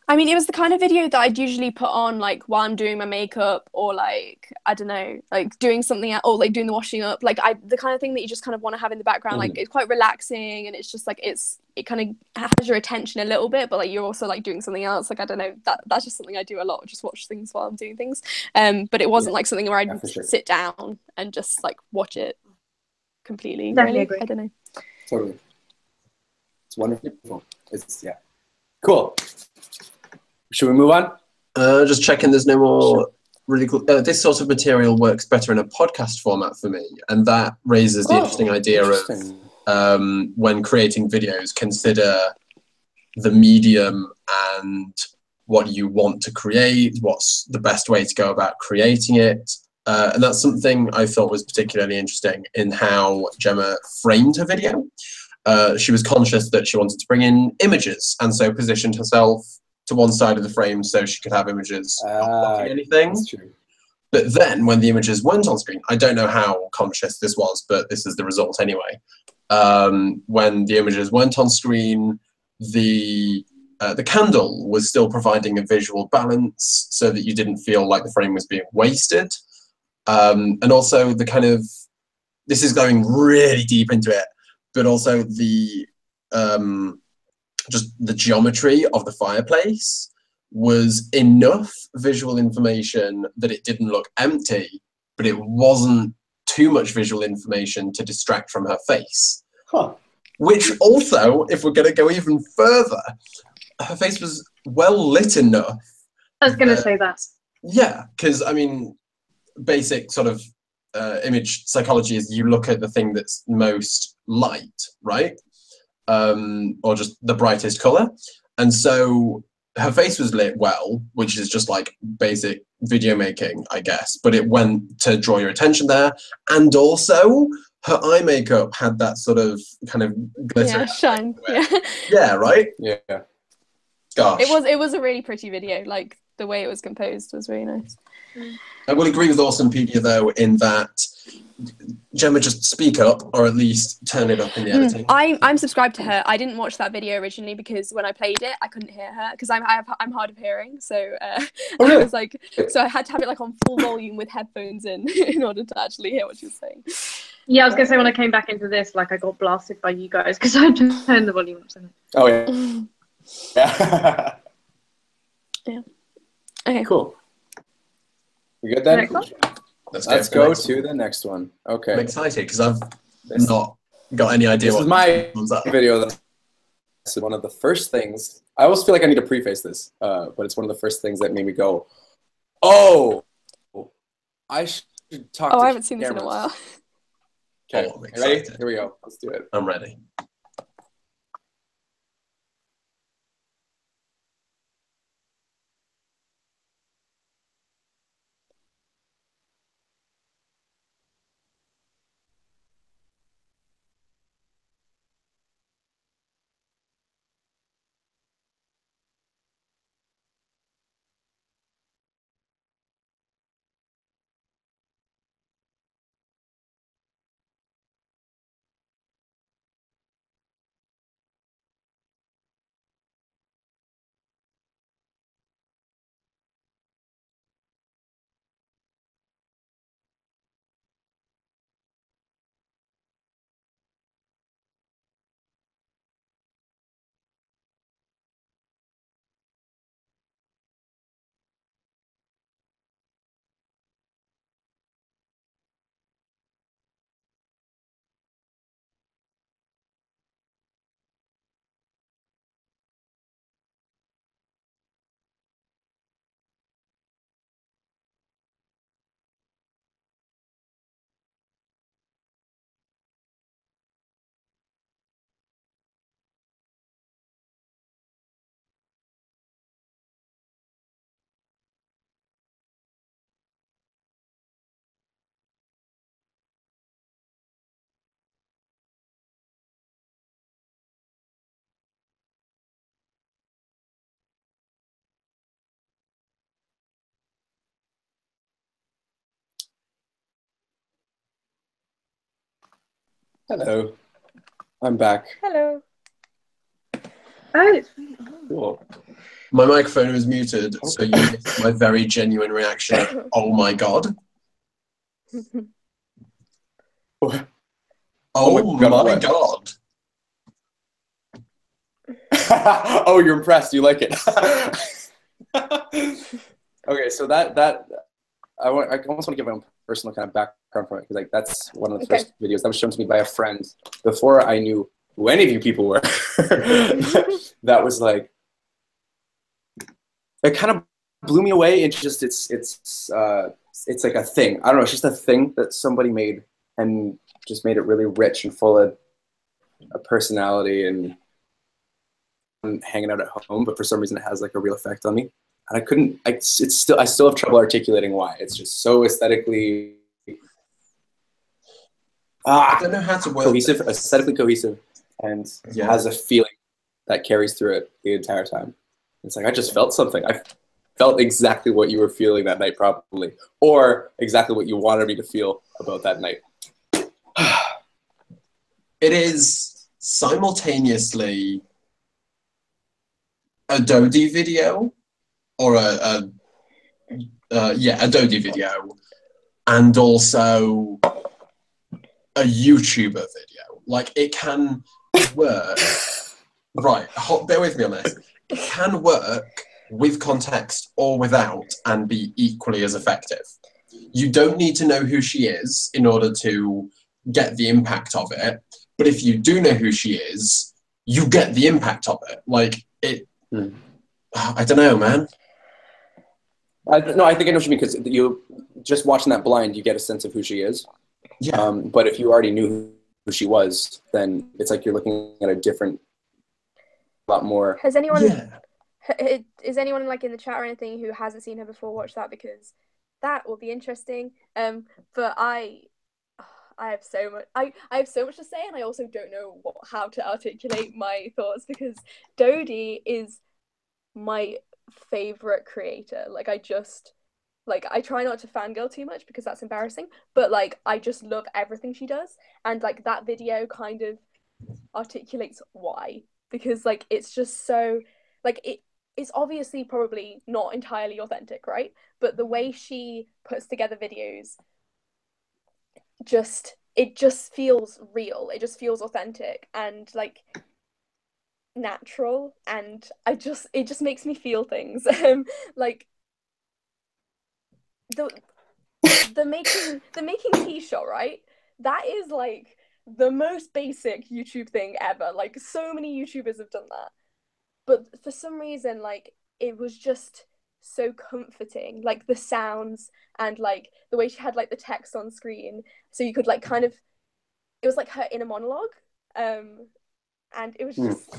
I mean, it was the kind of video that I'd usually put on like while I'm doing my makeup or like, I don't know, like doing something or like doing the washing up. Like the kind of thing that you just kind of want to have in the background. Like it's quite relaxing and it's just like it kind of has your attention a little bit, but like you're also like doing something else. Like I don't know, that's just something I do a lot, just watch things while I'm doing things. But it wasn't like something where I'd sit down and just like watch it completely. Definitely really. agree. I don't know. Totally. It's wonderful. It's cool. Should we move on? Just checking there's no more really cool. This sort of material works better in a podcast format for me, and that raises the interesting idea of when creating videos, consider the medium and what you want to create, what's the best way to go about creating it. And that's something I thought was particularly interesting in how Gemma framed her video. She was conscious that she wanted to bring in images, and so positioned herself to one side of the frame so she could have images not blocking anything. That's true. But then when the images weren't on screen, I don't know how conscious this was, but this is the result anyway. When the images weren't on screen, the candle was still providing a visual balance so that you didn't feel like the frame was being wasted. And also the kind of, this is going really deep into it, but also the just the geometry of the fireplace was enough visual information that it didn't look empty, but it wasn't too much visual information to distract from her face. Which also, if we're going to go even further, her face was well lit enough. I was going to say that. Yeah, because I mean, basic sort of image psychology is you look at the thing that's most light, right? Or just the brightest color. And so her face was lit well, which is just like basic video making, I guess, but it went to draw your attention there. And also her eye makeup had that sort of kind of glitter. Yeah, shine. Yeah, right? Yeah. Gosh. It was a really pretty video. Like the way it was composed was really nice. I will agree with Awesomepedia though in that Gemma, just speak up or at least turn it up in the editing. I'm subscribed to her. I didn't watch that video originally because when I played it, I couldn't hear her because I'm hard of hearing. So really? I was like, so I had to have it like on full volume with headphones in order to actually hear what she was saying. Yeah, I was gonna say when I came back into this, like I got blasted by you guys because I turned the volume up. Oh yeah. Yeah. Yeah. Okay. Cool. We good then? Let's go to the next one. Okay. I'm excited because I've not got any idea what this is my video. That's one of the first things. I always feel like I need to preface this, but it's one of the first things that made me go, "Oh, I should talk." Oh, to I haven't seen this in a while. Okay, ready? Here we go. Let's do it. I'm ready. Hello. I'm back. Hello. Oh, it's Cool. My microphone was muted, so you missed my very genuine reaction of, oh my god. Oh my god. Oh, you're impressed. You like it. Okay, so that I almost want to give my own personal kind of background from it, because like that's one of the first videos that was shown to me by a friend before I knew who any of you people were. That was like, it kind of blew me away. It's just it's like a thing. I don't know. It's just a thing that somebody made and just made it really rich and full of a personality and hanging out at home. But for some reason, it has like a real effect on me. And I still have trouble articulating why. It's just so aesthetically I don't know how to word cohesive, aesthetically cohesive, and has a feeling that carries through it the entire time. It's like I just felt something. I felt exactly what you were feeling that night, probably, or exactly what you wanted me to feel about that night. It is simultaneously a Dodie video, or a Dodie video, and also a YouTuber video. Like, it can work. Right, bear with me on this. It can work with context or without and be equally as effective. You don't need to know who she is in order to get the impact of it, but if you do know who she is, you get the impact of it. Like, it... I don't know, man. No, I think I know what you mean, because you just watching that blind, you get a sense of who she is. Yeah. But if you already knew who she was, then it's like you're looking at a lot more. Has anyone? Is anyone like in the chat or anything who hasn't seen her before watch that, because that will be interesting. But I have so much. I have so much to say, and I also don't know how to articulate my thoughts, because Dodie is my favorite creator. Like, I try not to fangirl too much because that's embarrassing, but like I just love everything she does, and like that video kind of articulates why, because like it's just so like it's obviously probably not entirely authentic, right? But the way she puts together videos, it just feels real. It just feels authentic and like natural, and it just makes me feel things. Like the making tea shot, right? That is like the most basic YouTube thing ever. Like, so many YouTubers have done that, but for some reason, like, it was just so comforting. Like the sounds and like the way she had like the text on screen, so you could like kind of, it was like her inner monologue, and it was just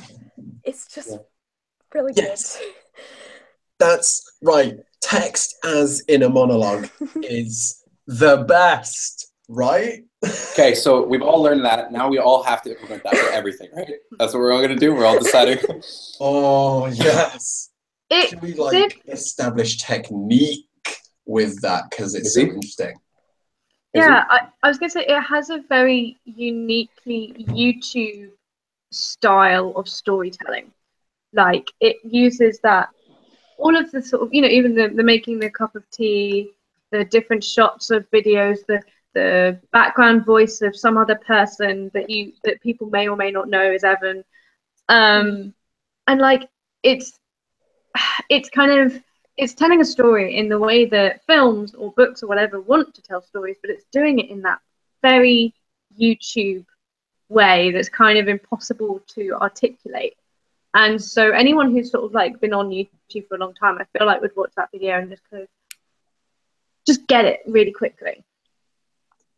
it's just really good. That's right. Text as inner monologue is the best, right? Okay, so we've all learned that. Now we all have to implement that for everything, right? That's what we're all going to do. We're all deciding. Oh, yes. Can we establish technique with that? Because it's so interesting. Yeah, I was going to say it has a very uniquely YouTube style of storytelling. Like, it uses that, all of the sort of, even the making the cup of tea, the different shots of videos, the background voice of some other person that people may or may not know is Evan, and like it's telling a story in the way that films or books or whatever want to tell stories, but it's doing it in that very YouTube way that's kind of impossible to articulate. And so anyone who's sort of like been on YouTube for a long time, I feel like would watch that video and just kind of just get it really quickly.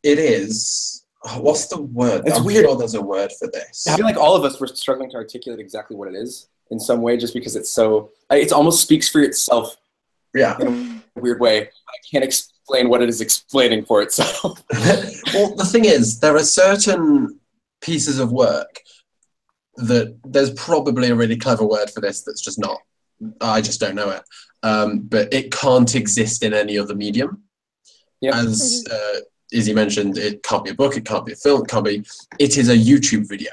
It is. What's the word? It's I'm weird. sure there's a word for this. I feel like all of us were struggling to articulate exactly what it is in some way, just because it's so. It almost speaks for itself. Yeah. In a weird way. I can't explain what it is explaining for itself. Well, the thing is, there are certain pieces of work that there's probably a really clever word for this that's just not. I just don't know it. But it can't exist in any other medium. Yep. As Izzy mentioned, it can't be a book, it can't be a film, it is a YouTube video.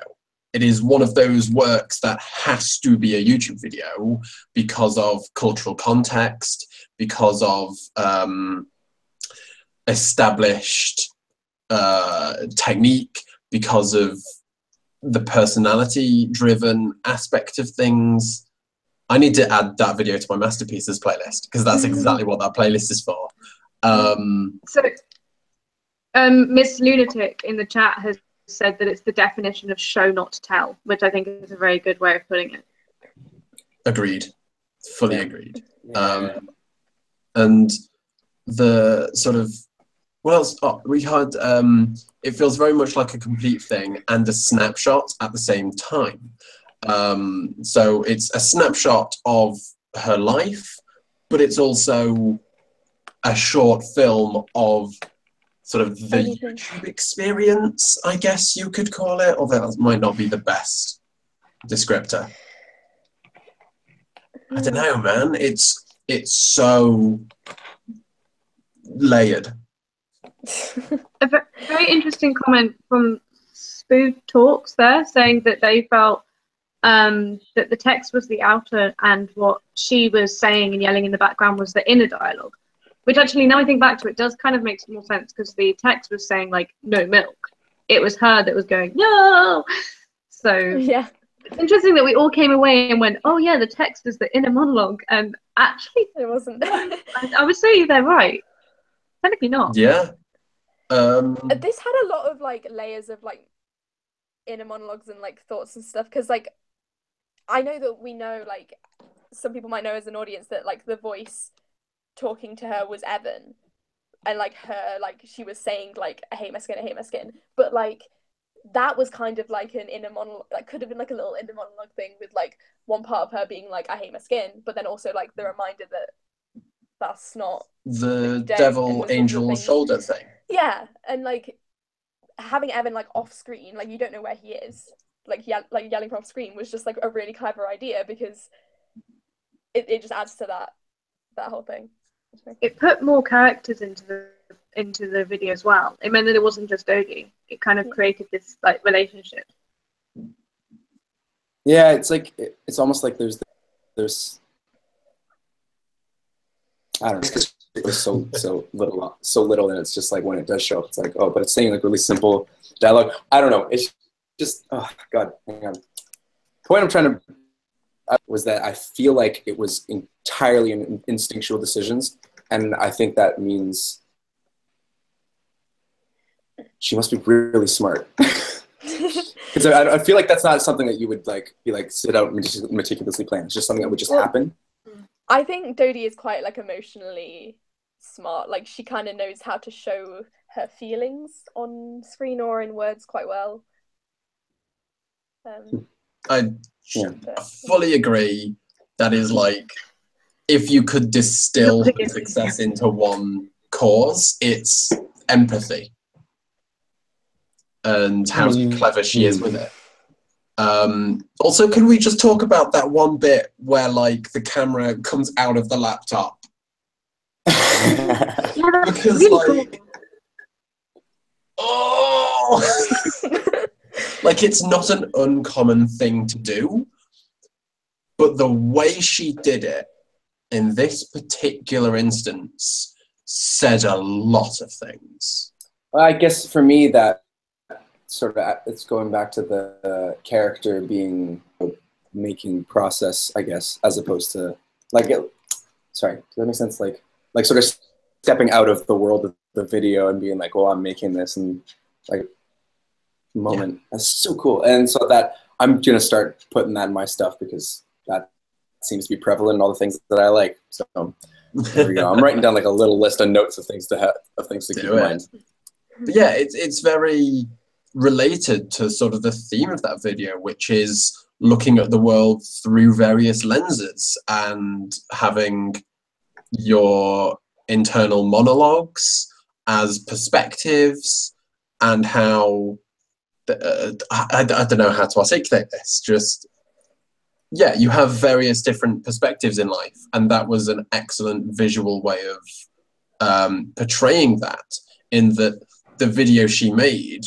It is one of those works that has to be a YouTube video because of cultural context, because of established technique, because of the personality-driven aspect of things. I need to add that video to my masterpieces playlist because that's exactly what that playlist is for. Miss Lunatic in the chat has said that it's the definition of show not tell, which I think is a very good way of putting it. Agreed. Fully agreed. And the sort of, what else? Oh, we had, it feels very much like a complete thing and a snapshot at the same time. So it's a snapshot of her life, but it's also a short film of sort of the YouTube experience, I guess you could call it, although that might not be the best descriptor. I don't know, man. It's so layered. A very interesting comment from Spoo Talks there, saying that they felt that the text was the outer and what she was saying and yelling in the background was the inner dialogue. Which actually, now I think back to it, does kind of make more sense because the text was saying, like, no milk. It was her that was going, no! So Yeah. it's interesting that we all came away and went, oh, yeah, the text is the inner monologue. And actually, It wasn't. I would say they're right. Technically not. Yeah. This had a lot of, like, layers of, like, inner monologues and, like, thoughts and stuff. Because, like, I know that we know, like, some people might know as an audience that, like, the voice talking to her was Evan, and like her, like she was saying like I hate my skin, but like that was kind of like an inner monologue, like could have been like a little inner monologue thing with like one part of her being like I hate my skin, but then also like the reminder that that's not the devil angel shoulder thing. Yeah, and like having Evan like off screen, like you don't know where he is, like yelling from off screen was just like a really clever idea because it just adds to that whole thing. It put more characters into the video as well. It meant that it wasn't just Dodie. It kind of created this like relationship. Yeah, it's like it's almost like there's I don't know, because it was so little, and it's just like when it does show up, it's like oh, but it's saying like really simple dialogue. I don't know. It's just oh god, hang on. The point I'm trying to was that I feel like it was entirely instinctual decisions, and I think that means she must be really smart. Because I feel like that's not something that you would like be like sit out and meticulously plan. It's just something that would just happen. I think Dodie is quite like emotionally smart. Like she kind of knows how to show her feelings on screen or in words quite well. I fully agree. That is like, if you could distill success into one cause, it's empathy and how clever she is with it. Also, can we just talk about that one bit where like the camera comes out of the laptop? Because like, oh, like it's not an uncommon thing to do, but the way she did it in this particular instance said a lot of things. Well, I guess for me that sort of it's going back to the character being a making process, I guess, as opposed to like sorry, does that make sense? Like sort of stepping out of the world of the video and being like, well, I'm making this, and like moment. That's so cool. And so that I'm gonna start putting that in my stuff because that seems to be prevalent in all the things that I like. So there we go. I'm writing down like a little list of notes of things to keep in mind. But yeah, it's very related to sort of the theme of that video, which is looking at the world through various lenses and having your internal monologues as perspectives, and how I don't know how to articulate this, just yeah, you have various different perspectives in life, and that was an excellent visual way of portraying that, in that the video she made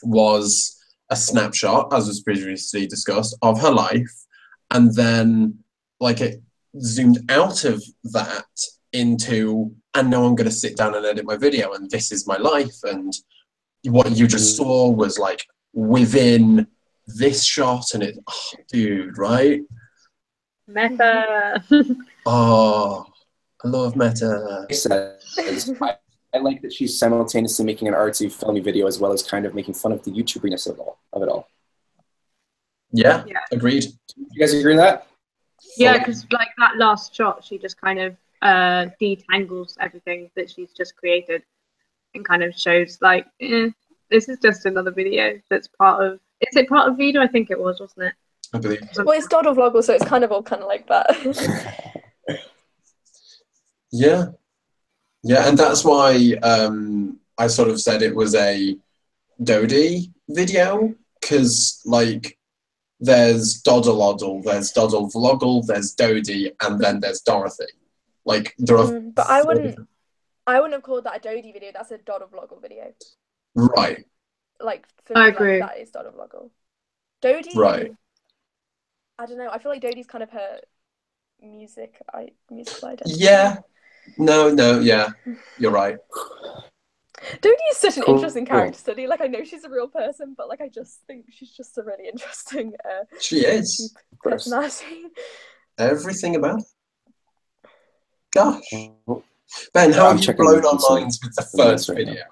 was a snapshot, as was previously discussed, of her life, and then like it zoomed out of that into, and now I'm going to sit down and edit my video, and this is my life, and what you just saw was like within this shot, and it, oh, dude, right? Meta. Oh, I love meta. I like that she's simultaneously making an artsy, filmy video as well as kind of making fun of the YouTuberness of it all. Yeah, agreed. You guys agree with that? Yeah, because like that last shot, she just kind of detangles everything that she's just created and kind of shows like, this is just another video that's part of. Is it part of Video? I think it was, wasn't it? I believe. Well, it's Doddle Vloggle, so it's kind of all kind of like that. Yeah, and that's why I sort of said it was a Dodie video, because like there's Doddle Oddle, there's Doddle Vloggle, there's Dodie, and then there's Dorothy. Like there are. But I wouldn't have called that a Dodie video. That's a Doddle Vloggle video. Right. Like for I me, agree. like, that is Doddle Vloggle. Dodie. Right. I don't know. I feel like Dodie's kind of her musical identity. Yeah. No, yeah. You're right. Dodie is such an Cool. interesting character study. Like, I know she's a real person, but like I just think she's just a really interesting She is. personality. Everything about it. Gosh. Ben, how have you blown our minds with the first video?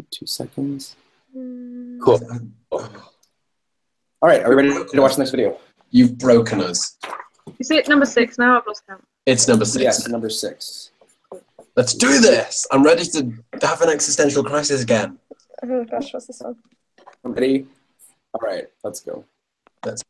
2 seconds. Mm. Cool. All right, are we ready to watch the next video? You've broken us. Is it number 6 now? I've lost count. It's number 6. Yes, number 6. Let's do this. I'm ready to have an existential crisis again. Oh gosh, what's this one? Ready? All right, let's go. Let's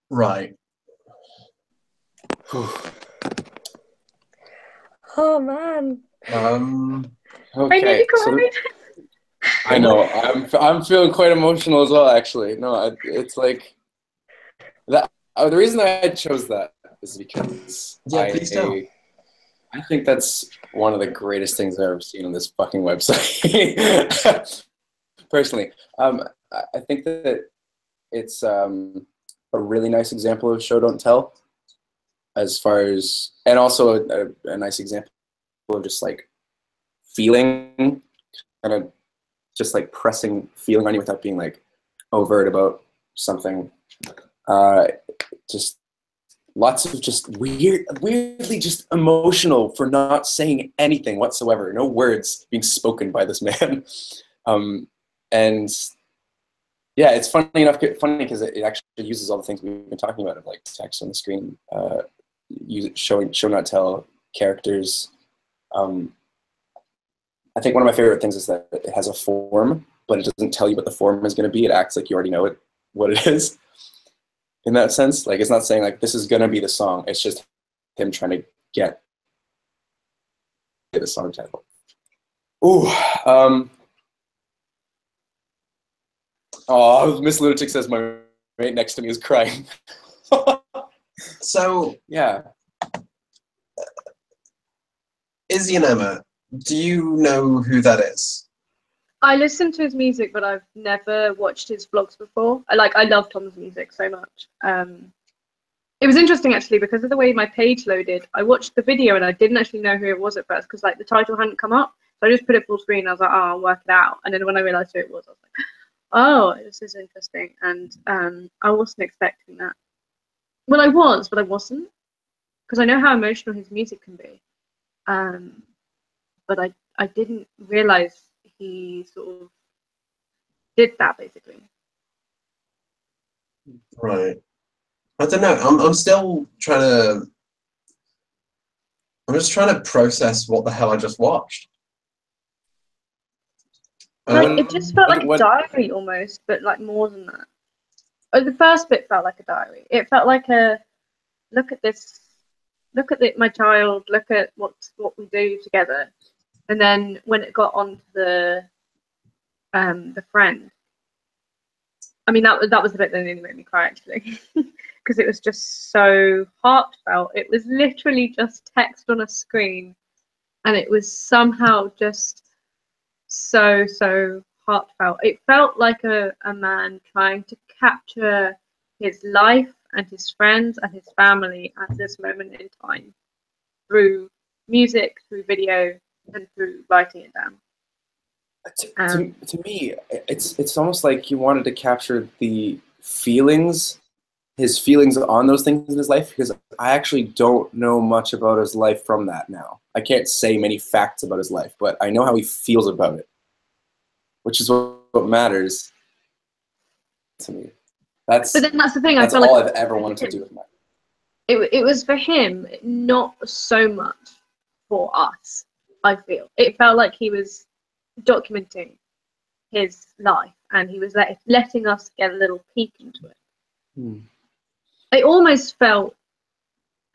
Right. Oh man. I nearly Okay, so cried. I know I'm feeling quite emotional as well. Actually, no, it's like that. The reason I chose that is because Yeah, please tell. I think that's one of the greatest things I've ever seen on this fucking website. Personally, I think that it's a really nice example of show don't tell, as far as, and also a nice example of just like feeling, kind of just like pressing feeling on you without being like overt about something. Just lots of just weirdly just emotional for not saying anything whatsoever. No words being spoken by this man. And yeah, it's funny because it actually uses all the things we've been talking about, of like text on the screen, show not tell, characters. I think one of my favorite things is that it has a form, but it doesn't tell you what the form is going to be. It acts like you already know what it is. In that sense, like it's not saying like this is going to be the song. It's just him trying to get the song title. Ooh. Oh, Miss Lunatic says my mate next to me is crying. So, yeah. Izzy and Emma, do you know who that is? I listen to his music, but I've never watched his vlogs before. I love Tom's music so much. It was interesting actually because of the way my page loaded. I watched the video and I didn't actually know who it was at first because like the title hadn't come up. So I just put it full screen. I was like, oh, I'll work it out. And then when I realized who it was, I was like, oh, this is interesting. And I wasn't expecting that. Well, I was, but I wasn't, because I know how emotional his music can be. But I didn't realize he sort of did that basically. Right. I don't know. I'm still trying to. I'm just trying to process what the hell I just watched. Like it just felt like a diary almost, but like more than that. The first bit felt like a diary. It felt like a look at this, my child, look at what we do together. And then when it got on to the friend, I mean that was the bit that nearly made me cry actually, because it was just so heartfelt. It was literally just text on a screen, and it was somehow just so heartfelt. It felt like a man trying to capture his life and his friends and his family at this moment in time through music, through video, and through writing it down. To me, it's almost like he wanted to capture the feelings, his feelings on those things in his life, because I actually don't know much about his life from that now. I can't say many facts about his life, but I know how he feels about it, which is what matters to me. But then that's the thing. That's all I've ever wanted to do with my life. It was for him, not so much for us. I feel it felt like he was documenting his life, and he was letting us get a little peek into it. It almost felt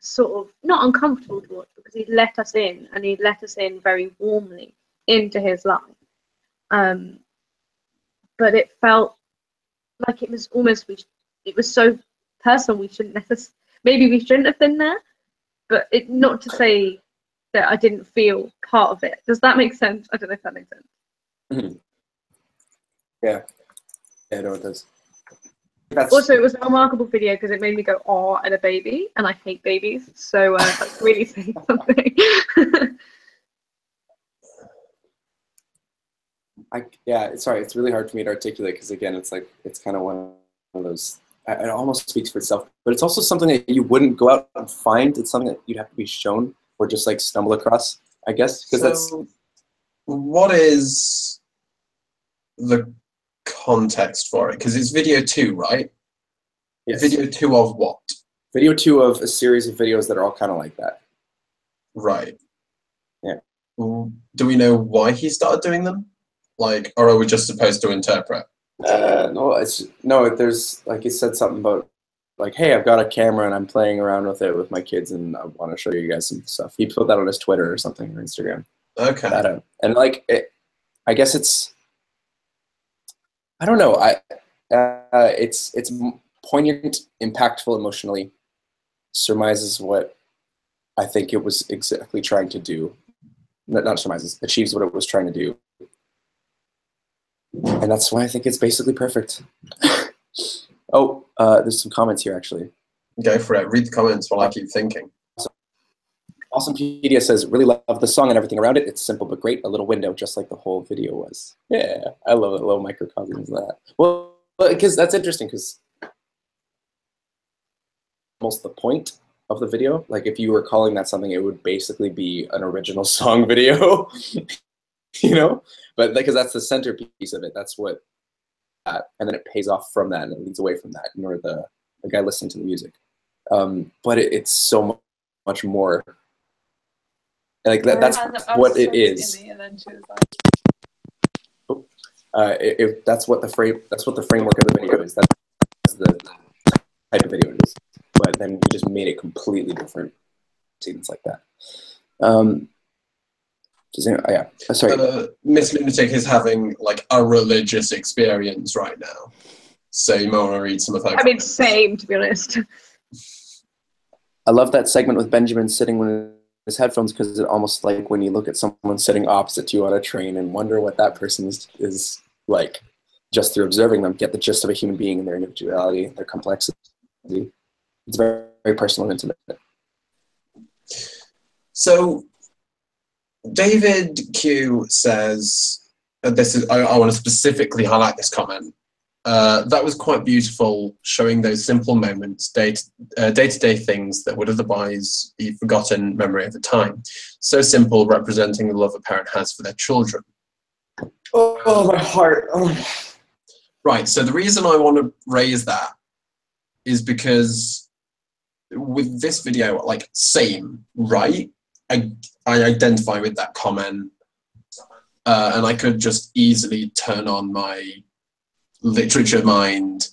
sort of not uncomfortable to watch because he'd let us in, and he'd let us in very warmly into his life. But it felt like it was almost it was so personal. We shouldn't maybe we shouldn't have been there, but it not to say that I didn't feel part of it. Does that make sense? I don't know if that makes sense. Yeah, no, it does. Also, it was a remarkable video because it made me go "aw" at a baby, and I hate babies, so that's really saying something. Sorry, it's really hard for me to articulate because again, it's like it's kind of one of those. It almost speaks for itself, but it's also something that you wouldn't go out and find. It's something that you'd have to be shown or just like stumble across, I guess, because that's. What is the context for it? Because it's video 2, right? Yes. Video 2 of what? Video 2 of a series of videos that are all kind of like that. Right. Yeah. Do we know why he started doing them? Like, or are we just supposed to interpret? No, there's like he said something about like, hey, I've got a camera and I'm playing around with it with my kids and I want to show you guys some stuff. He put that on his Twitter or something, or Instagram. Okay. And like, I guess it's, I don't know. It's poignant, impactful emotionally, surmises what I think it was exactly trying to do. Not surmises, achieves what it was trying to do. And that's why I think it's basically perfect. Oh, there's some comments here, actually. Go for it. Read the comments while I keep thinking. Awesomepedia says, really love the song and everything around it. It's simple but great. A little window, just like the whole video was. Yeah, I love it. Little microcosms of that. Well, because that's interesting, because almost the point of the video. Like, if you were calling that something, it would basically be an original song video, you know? But because that's the centerpiece of it. That's what, and then it pays off from that and it leads away from that in order the guy listening to the music. But it's so much more. Like that's what it is. That's what the framework of the video is. That's the type of video it is. But then he just made it completely different. Scenes like that. Yeah. Sorry. Miss Lunatic is having like a religious experience right now, so you might want to read some of her. I mean, same, to be honest. I love that segment with Benjamin sitting with his headphones, because it's almost like when you look at someone sitting opposite to you on a train and wonder what that person is like, just through observing them, get the gist of a human being and their individuality, their complexity. It's very, very personal and intimate. So David Q says, this is, I want to specifically highlight this comment. That was quite beautiful, showing those simple moments, day-to-day things that would otherwise be forgotten memory over time. So simple, representing the love a parent has for their children. Oh, my heart. Oh. Right, so the reason I want to raise that is because with this video, like, same, right? I identify with that comment, and I could just easily turn on my literature mind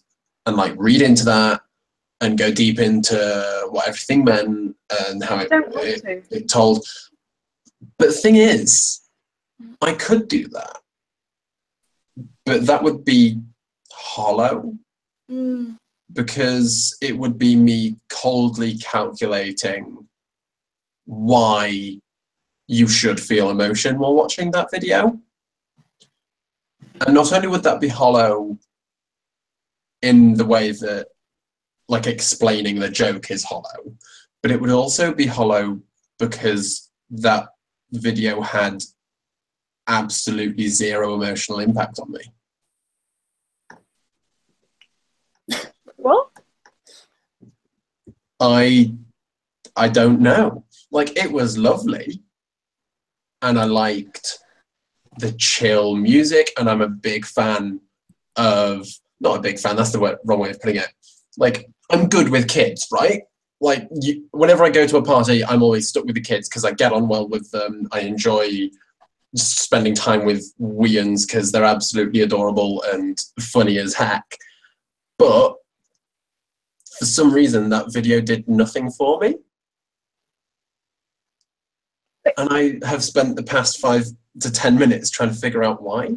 and like read into that and go deep into what everything meant and how it told. But the thing is, I could do that, but that would be hollow, because it would be me coldly calculating why you should feel emotion while watching that video. And not only would that be hollow in the way that, like, explaining the joke is hollow, but it would also be hollow because that video had absolutely zero emotional impact on me. What? I don't know. Like, it was lovely, and I liked the chill music, and I'm a big fan of, not a big fan, that's the wrong way of putting it. Like, I'm good with kids, right? Like, whenever I go to a party, I'm always stuck with the kids because I get on well with them. I enjoy spending time with weans because they're absolutely adorable and funny as heck. But for some reason, that video did nothing for me. And I have spent the past 5 to 10 minutes trying to figure out why.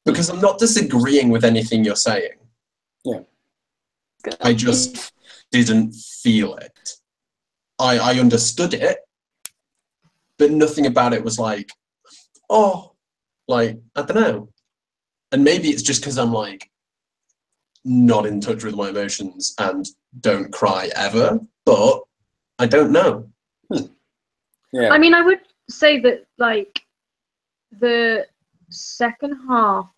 Because I'm not disagreeing with anything you're saying. Yeah. I just didn't feel it. I understood it, but nothing about it was like, oh, like, I don't know. And maybe it's just because I'm like not in touch with my emotions and don't cry ever, but I don't know. Yeah. I mean, I would say that, like, the second half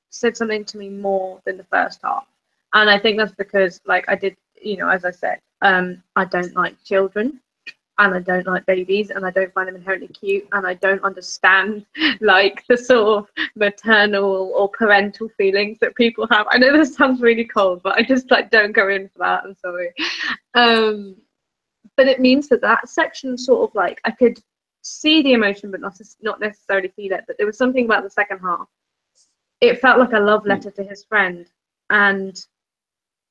said something to me more than the first half. And I think that's because, like, I did, you know, as I said, I don't like children, and I don't like babies, and I don't find them inherently cute, and I don't understand, like, the sort of maternal or parental feelings that people have. I know this sounds really cold, but I just, like, don't go in for that. I'm sorry. But it means that section sort of, like, I could see the emotion, but not necessarily feel it. But there was something about the second half. It felt like a love letter to his friend, and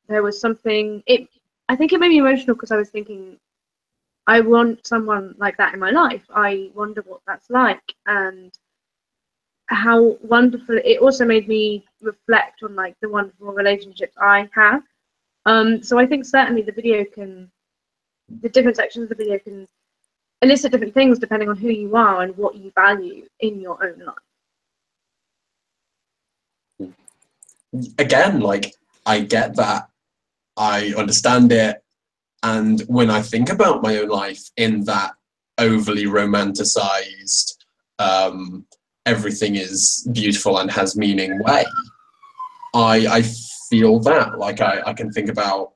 there was something. I think it made me emotional because I was thinking, I want someone like that in my life. I wonder what that's like, and how wonderful. It also made me reflect on like the wonderful relationships I have. So I think certainly the different sections of the video can elicit different things depending on who you are and what you value in your own life. Again, like, I get that, I understand it, and when I think about my own life in that overly romanticized, everything is beautiful and has meaning way, I feel that, like, I can think about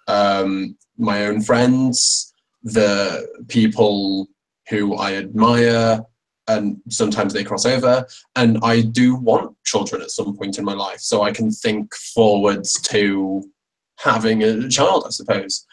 my own friends, the people who I admire, and sometimes they cross over, and I do want children at some point in my life, so I can think forwards to having a child, I suppose.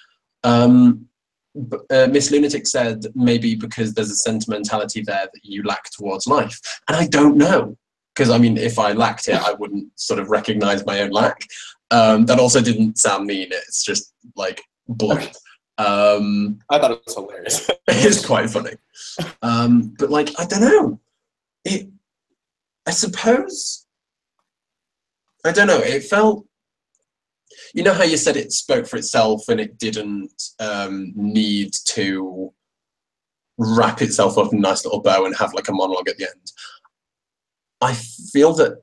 Miss Lunatic said maybe because there's a sentimentality there that you lack towards life, and I don't know, because I mean, if I lacked it, I wouldn't sort of recognize my own lack. That also didn't sound mean, it's just like blunt. I thought it was hilarious. It's quite funny. But like, I don't know. I suppose, I don't know, it felt, you know how you said it spoke for itself and it didn't need to wrap itself up in a nice little bow and have like a monologue at the end. I feel that,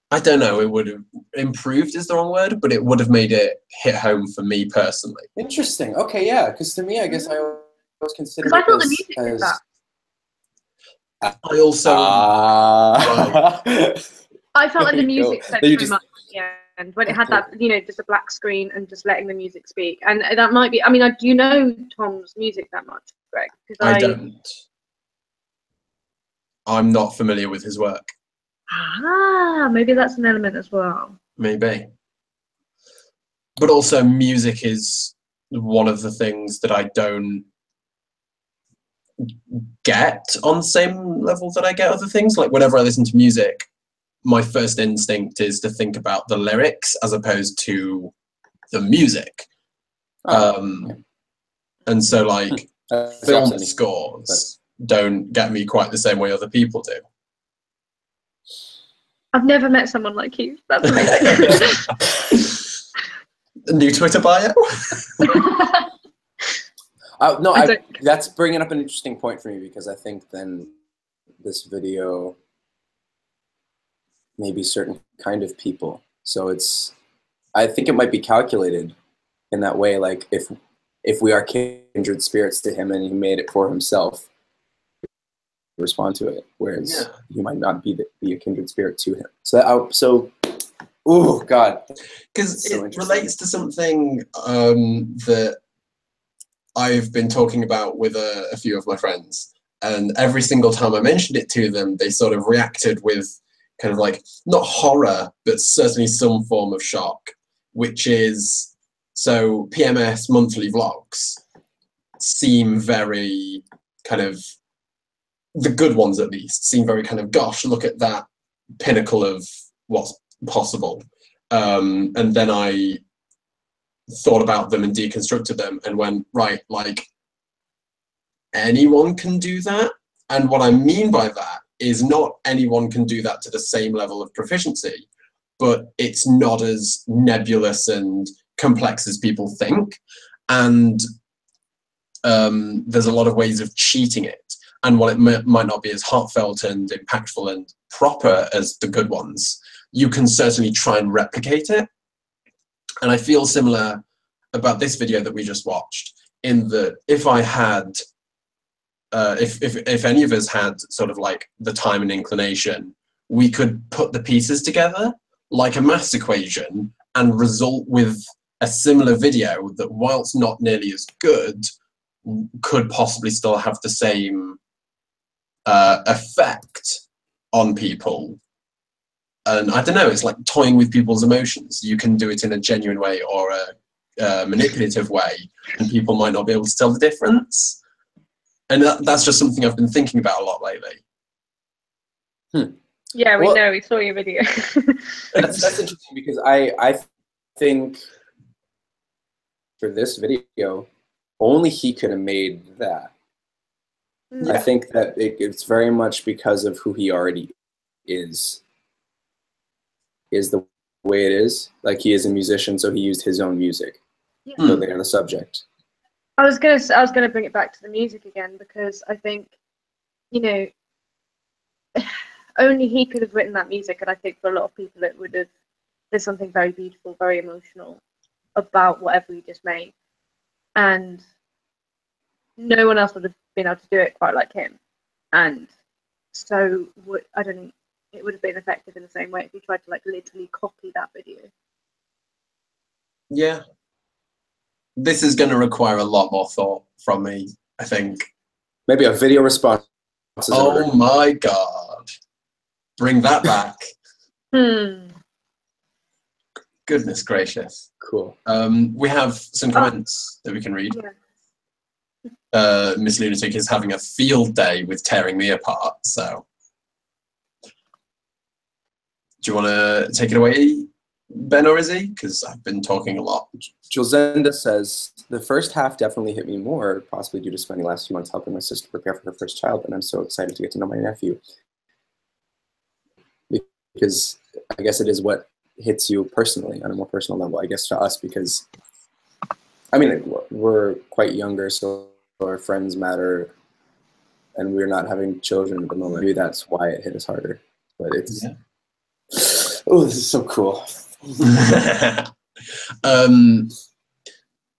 I don't know, it would have improved is the wrong word, but it would have made it hit home for me personally. Interesting. Okay, yeah, because to me, I guess I always considered it I thought the music did that. I also... I felt like the music said so just... much. Yeah, and when it had that, you know, just a black screen and just letting the music speak, and that might be. I mean, do you know Tom's music that much, Greg? I don't. I'm not familiar with his work. Ah, maybe that's an element as well. Maybe. But also, music is one of the things that I don't get on the same level that I get other things. Like, whenever I listen to music, my first instinct is to think about the lyrics as opposed to the music. And so, like, film scores don't get me quite the same way other people do. I've never met someone like you. That's amazing. New Twitter bio? No, that's bringing up an interesting point for me, because I think then this video may be certain kind of people. So I think it might be calculated in that way. Like if we are kindred spirits to him and he made it for himself, respond to it, whereas you might not be a kindred spirit to him. Oh God, because it relates to something that I've been talking about with a few of my friends, and every single time I mentioned it to them, they sort of reacted with kind of like, not horror, but certainly some form of shock, which is, so PMS monthly vlogs seem very kind of, the good ones at least, seem very kind of, gosh, look at that pinnacle of what's possible. And then I thought about them and deconstructed them and went, right, like, anyone can do that. And what I mean by that is not anyone can do that to the same level of proficiency, but it's not as nebulous and complex as people think. And there's a lot of ways of cheating it. And while it might not be as heartfelt and impactful and proper as the good ones, you can certainly try and replicate it. And I feel similar about this video that we just watched, in that if I had, if any of us had sort of like the time and inclination, we could put the pieces together like a maths equation and result with a similar video that, whilst not nearly as good, could possibly still have the same effect on people. And I don't know, it's like toying with people's emotions. You can do it in a genuine way or a manipulative way, and people might not be able to tell the difference. And that's just something I've been thinking about a lot lately. Yeah, we know. We saw your video. That's interesting, because I think for this video, only he could have made that. Yeah. I think that it's very much because of who he already is the way it is. Like, he is a musician, so he used his own music. Yeah. So they're the subject. I was gonna bring it back to the music again, because I think, you know, only he could have written that music, and I think for a lot of people it would have, there's something very beautiful, very emotional about whatever he just made, and no one else would have been able to do it quite like him. And so I don't think it would have been effective in the same way if you tried to like literally copy that video. Yeah. This is going to require a lot more thought from me, I think. Maybe a video response. Oh my god. Bring that back. Goodness gracious. Cool. We have some comments that we can read. Yeah. Miss Lunatic is having a field day with tearing me apart, so. Do you want to take it away, Ben or Izzy? Because I've been talking a lot. Josenda says, the first half definitely hit me more, possibly due to spending the last few months helping my sister prepare for her first child, and I'm so excited to get to know my nephew. Because I guess it is what hits you personally on a more personal level, I guess, to us, because, I mean, we're quite younger, so our friends matter, and we're not having children at the moment. Maybe that's why it hit us harder. But it's... Yeah. Oh, this is so cool.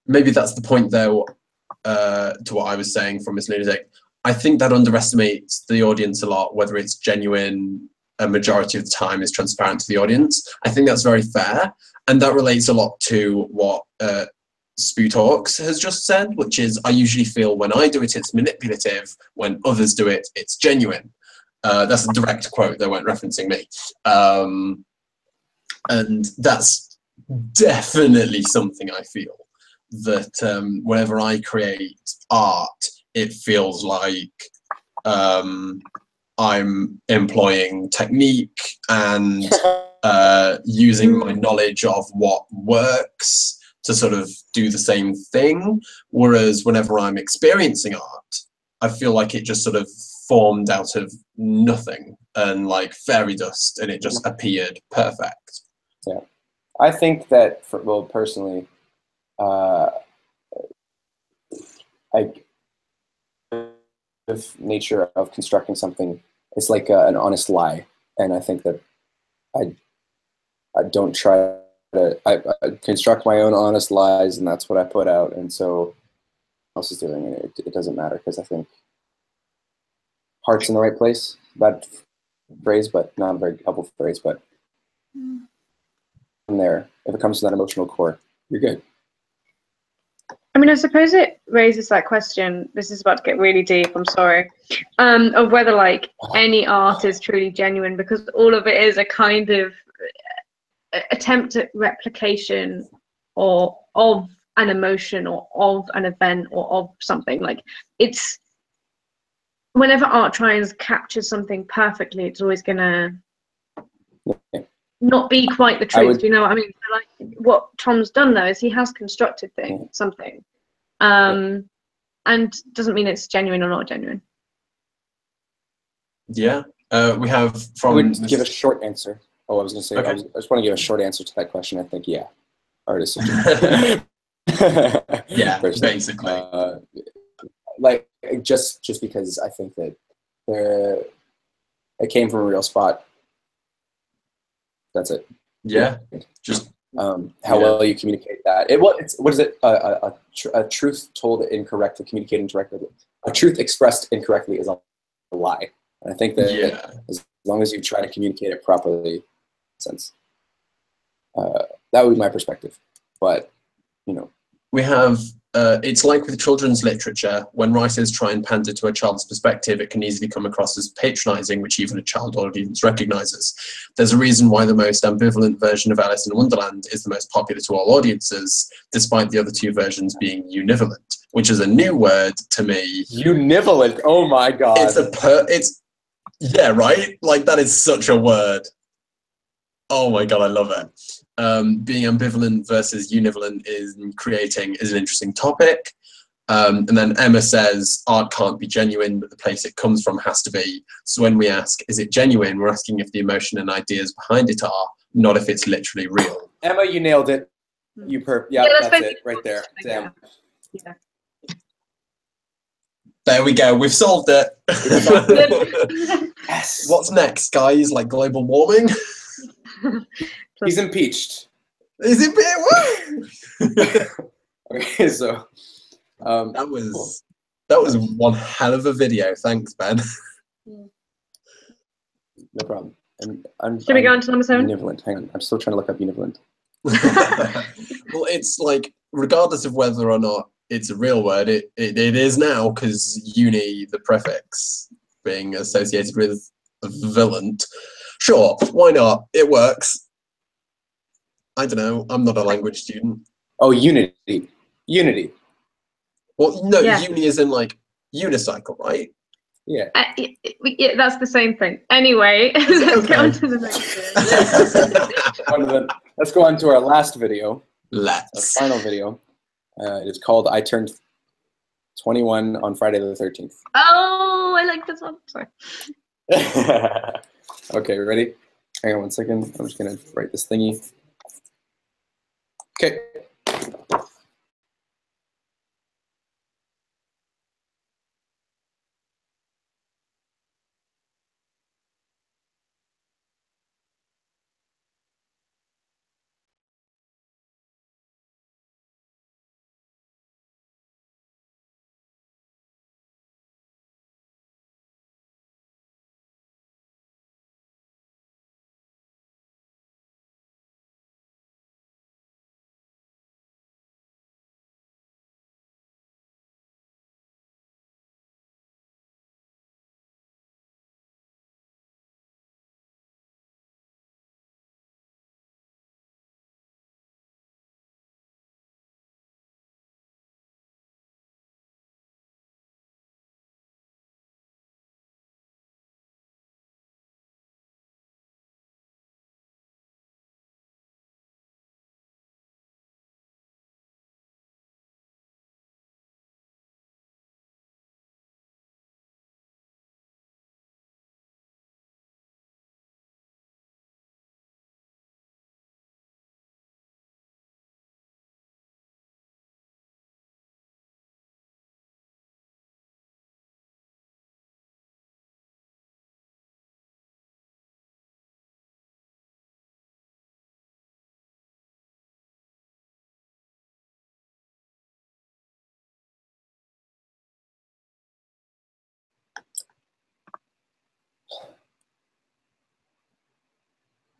Maybe that's the point, though, to what I was saying from Miss Lunatic. I think that underestimates the audience a lot, whether it's genuine, a majority of the time is transparent to the audience. I think that's very fair, and that relates a lot to what Spoo Talks has just said, which is, I usually feel when I do it, it's manipulative. When others do it, it's genuine. That's a direct quote, they weren't referencing me. And that's definitely something I feel, that whenever I create art, it feels like I'm employing technique and using my knowledge of what works to sort of do the same thing. Whereas whenever I'm experiencing art, I feel like it just sort of formed out of nothing and like fairy dust, and it just appeared perfect. Yeah, I think that, personally, the nature of constructing something is like an honest lie, and I think that I don't try to. I construct my own honest lies, and that's what I put out, and so else is doing it. It doesn't matter, because I think heart's in the right place. Bad phrase, but not a very helpful phrase, but. From there, if it comes to that emotional core, you're good. I mean, I suppose it raises that question, this is about to get really deep, I'm sorry, of whether like any art is truly genuine, because all of it is a kind of attempt at replication or of an emotion or of an event or of something. Like, it's, whenever art tries to capture something perfectly, it's always gonna not be quite the truth. You know what I mean? So, like, what Tom's done though is he has constructed something, and doesn't mean it's genuine or not genuine. Yeah, we have from. I would give a short answer. Oh, I was going to say, okay. I just want to give a short answer to that question. I think, yeah, artists. Yeah, basically. Like, just because I think that it came from a real spot. That's it. Yeah, just how well you communicate that. What is it? A truth told incorrectly, communicated incorrectly. A truth expressed incorrectly is a lie. And I think that as long as you try to communicate it properly, sense. That would be my perspective. But we have. It's like with children's literature, when writers try and pander to a child's perspective, it can easily come across as patronizing, which even a child audience recognizes. There's a reason why the most ambivalent version of Alice in Wonderland is the most popular to all audiences, despite the other two versions being univalent, which is a new word to me. Univalent, oh my god. Yeah, right? Like, that is such a word. Oh my god, I love it. being ambivalent versus univalent in creating is an interesting topic. And then Emma says, art can't be genuine, but the place it comes from has to be. So when we ask, is it genuine? We're asking if the emotion and ideas behind it are, not if it's literally real. Emma, you nailed it. Yeah, that's it right there. Damn. Yeah. There we go. We've solved it. Yes. What's next, guys? Like global warming? He's impeached. Is it? Woo! Okay, so that was one hell of a video. Thanks, Ben. no problem. Should we go on to number 7? Univalent. Hang on, I'm still trying to look up univalent. Well, it's like, regardless of whether or not it's a real word, it is now, because uni, the prefix being associated with valent. Sure, why not? It works. I don't know. I'm not a language student. Oh, unity. Unity. Well, no, Yeah. uni is in like unicycle, right? Yeah. Yeah, that's the same thing. Anyway, let's get on to the next one. Let's go on to our last video. Our Let's. final video. It's called I Turned 21 on Friday the 13th. Oh, I like this one. Sorry. Okay, ready? Hang on 1 second. I'm just going to write this thingy. Okay.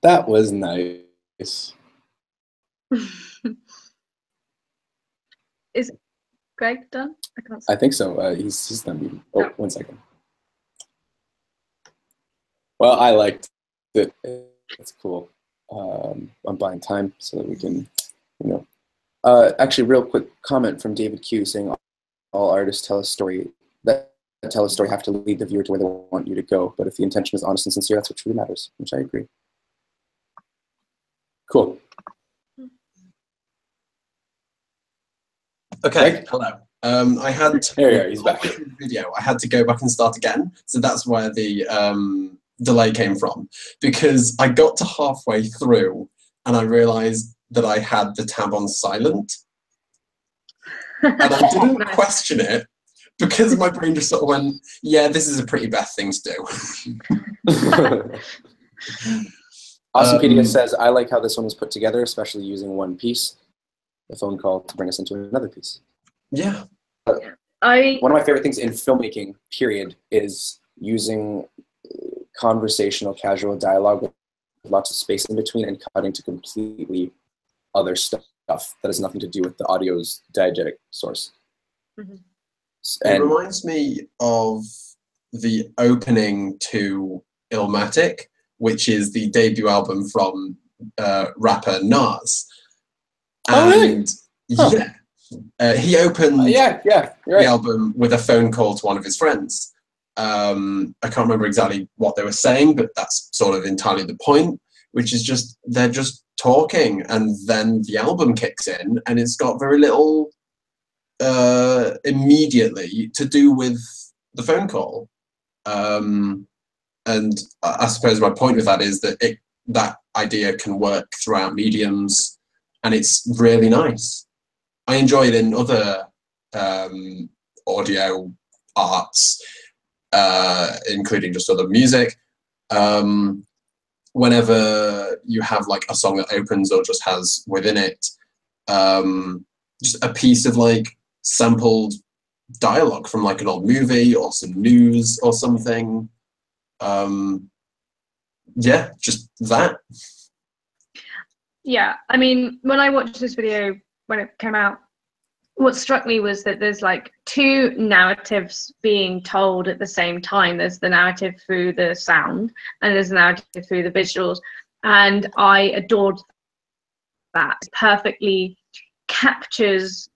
That was nice. Is Greg done? I can't see. I think so. He's done. Oh, 1 second. Well, I liked it. It's cool. I'm buying time so that we can, actually, real quick comment from David Q saying all artists tell a story have to lead the viewer to where they want you to go. But if the intention is honest and sincere, that's what truly matters, which I agree. Cool. Okay, Greg? hello. I had to, Here you are, he's back. the video. I had to go back and start again, so that's where the delay came from. Because I got to halfway through and I realised that I had the tab on silent, and I didn't Nice. question it because my brain just sort of went, "Yeah, this is a pretty Beth thing to do." Awesomepedia says, I like how this one was put together, especially using one piece, the phone call, to bring us into another piece. Yeah. One of my favorite things in filmmaking, period, is using conversational, casual dialogue with lots of space in between and cutting to completely other stuff that has nothing to do with the audio's diegetic source. Mhm. It reminds me of the opening to Illmatic, which is the debut album from rapper Nas. Oh, really? And Huh. yeah, he opened yeah, you're the right. album with a phone call to one of his friends. I can't remember exactly what they were saying, but that's sort of entirely the point, which is just they're just talking, and then the album kicks in, and it's got very little immediately to do with the phone call. And I suppose my point with that is that that idea can work throughout mediums, and it's really nice. I enjoy it in other audio arts, including just other music. Whenever you have like a song that opens or just has within it just a piece of like sampled dialogue from like an old movie or some news or something. Yeah, just that. Yeah, I mean, when I watched this video when it came out, what struck me was that there's like two narratives being told at the same time. There's the narrative through the sound, and there's the narrative through the visuals. And I adored that. It perfectly captures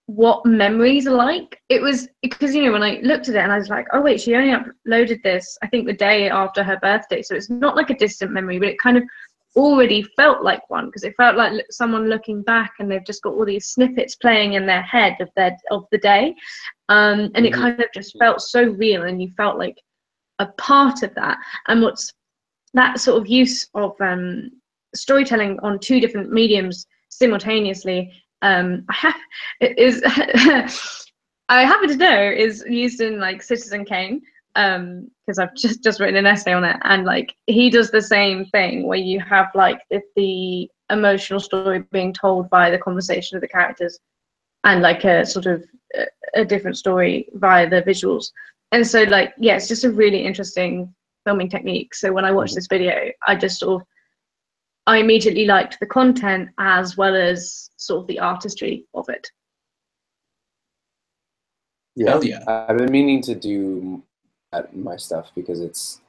what memories are like. It was because, you know, when I looked at it and I was like, oh wait, she only uploaded this I think the day after her birthday, so it's not like a distant memory, but it kind of already felt like one, because it felt like someone looking back and they've just got all these snippets playing in their head of the day, and it kind of just felt so real, and you felt like a part of that. And what's that sort of use of storytelling on two different mediums simultaneously, I happen to know is used in like Citizen Kane, because I've just written an essay on it, and like he does the same thing where you have like the emotional story being told by the conversation of the characters, and like a sort of a different story via the visuals. And so like, yeah, it's just a really interesting filming technique. So when I watched this video, I immediately liked the content as well as sort of the artistry of it. Yeah, Hell yeah. I've been meaning to do my stuff, because it's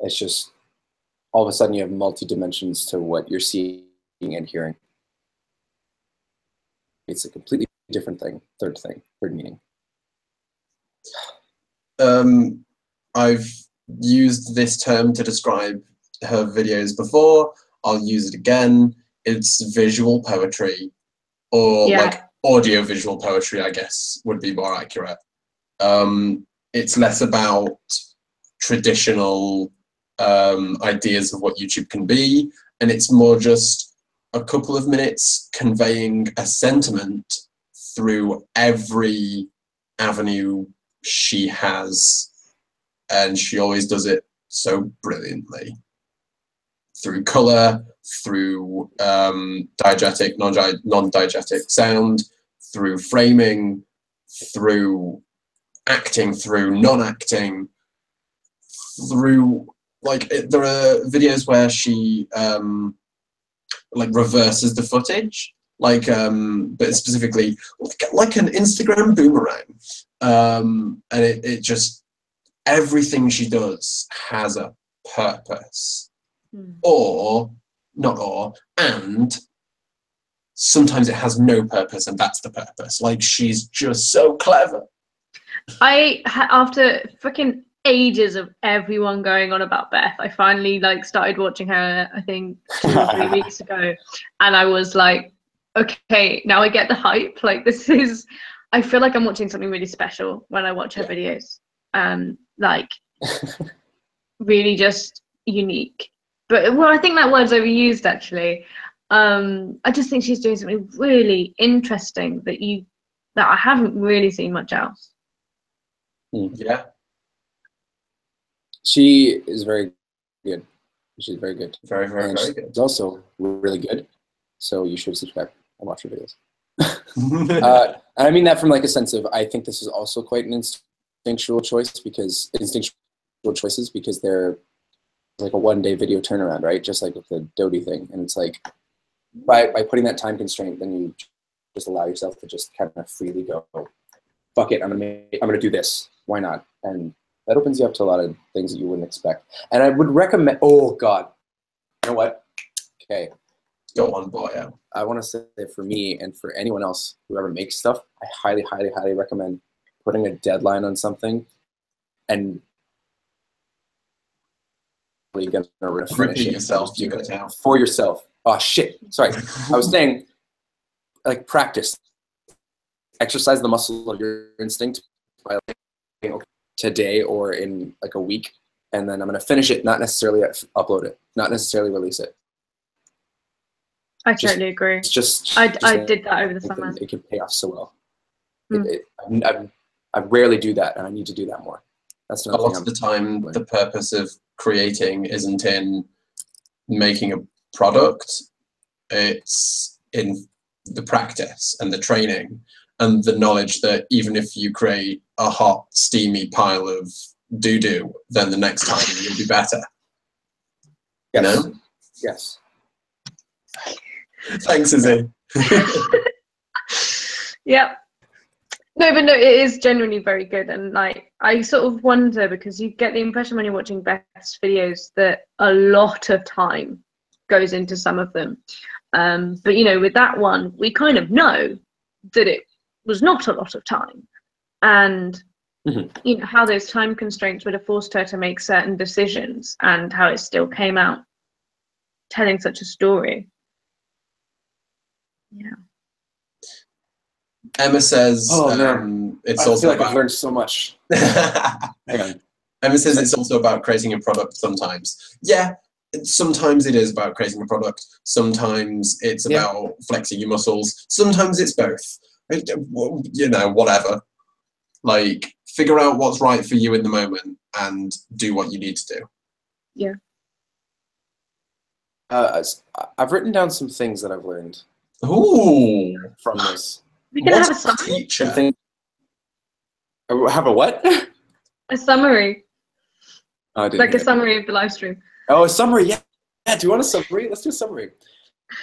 just all of a sudden you have multi-dimensions to what you're seeing and hearing. It's a completely different thing, third meaning. I've used this term to describe her videos before. I'll use it again. It's visual poetry, or like audio visual poetry, I guess would be more accurate. It's less about traditional ideas of what YouTube can be, and it's more just a couple of minutes conveying a sentiment through every avenue she has, and she always does it so brilliantly. Through color, through diegetic, non-diegetic sound, through framing, through acting, through non-acting, through like there are videos where she like reverses the footage, like but specifically like an Instagram boomerang, and it just, everything she does has a purpose. Or not, or and sometimes it has no purpose, and that's the purpose. Like, she's just so clever. After fucking ages of everyone going on about Beth, I finally like started watching her, I think 2 or 3 weeks ago, and I was like, okay, now I get the hype. Like, this is, I feel like I'm watching something really special when I watch her videos. Like really just unique. But well, I think that word's overused actually. I just think she's doing something really interesting that I haven't really seen much else. Yeah. She is very good. She's very good. Very, very, and very good. She's also really good. So you should subscribe and watch her videos. And I mean that from like a sense of, I think this is also quite an instinctual choices because they're like a 1-day video turnaround, right? Just like with the Dodie thing. And it's like, by putting that time constraint, then you just allow yourself to just kind of freely go, fuck it, I'm gonna do this. Why not? And that opens you up to a lot of things that you wouldn't expect. And I would recommend, oh God, you know what? Okay. Go on, boy. Yeah. I want to say for me and for anyone else who ever makes stuff, I highly, highly, highly recommend putting a deadline on something and you're gonna finish it yourself, you got it out. for yourself. Oh shit! Sorry, I was saying, like, practice, exercise the muscle of your instinct by like, okay, today or in like a week, and then I'm gonna finish it, not necessarily upload it, not necessarily release it. I totally agree. It's just I did that over the summer. It can pay off so well. I rarely do that, and I need to do that more. That's a lot of the time. The purpose of creating isn't in making a product; it's in the practice and the training and the knowledge that even if you create a hot, steamy pile of doo-doo, then the next time you'll be better. Yes. You know? Yes. Thanks, Izzy. Yep. No, but no, it is genuinely very good, and like I sort of wonder, because you get the impression when you're watching Beth's videos that a lot of time goes into some of them. But you know, with that one, we kind of know that it was not a lot of time, and you know how those time constraints would have forced her to make certain decisions, and how it still came out telling such a story. Yeah. Emma says it's also I've learned so much. Hang on. Emma says it's also about creating a product sometimes. Yeah, sometimes it is about creating a product. Sometimes it's about flexing your muscles. Sometimes it's both. You know, whatever. Like, figure out what's right for you in the moment and do what you need to do. Yeah. I've written down some things that I've learned. Ooh, from this. We can have a summary. Teacher. Have a what? A summary. Oh, I didn't like a summary of the live stream. Oh, a summary. Yeah. Do you want a summary? Let's do a summary.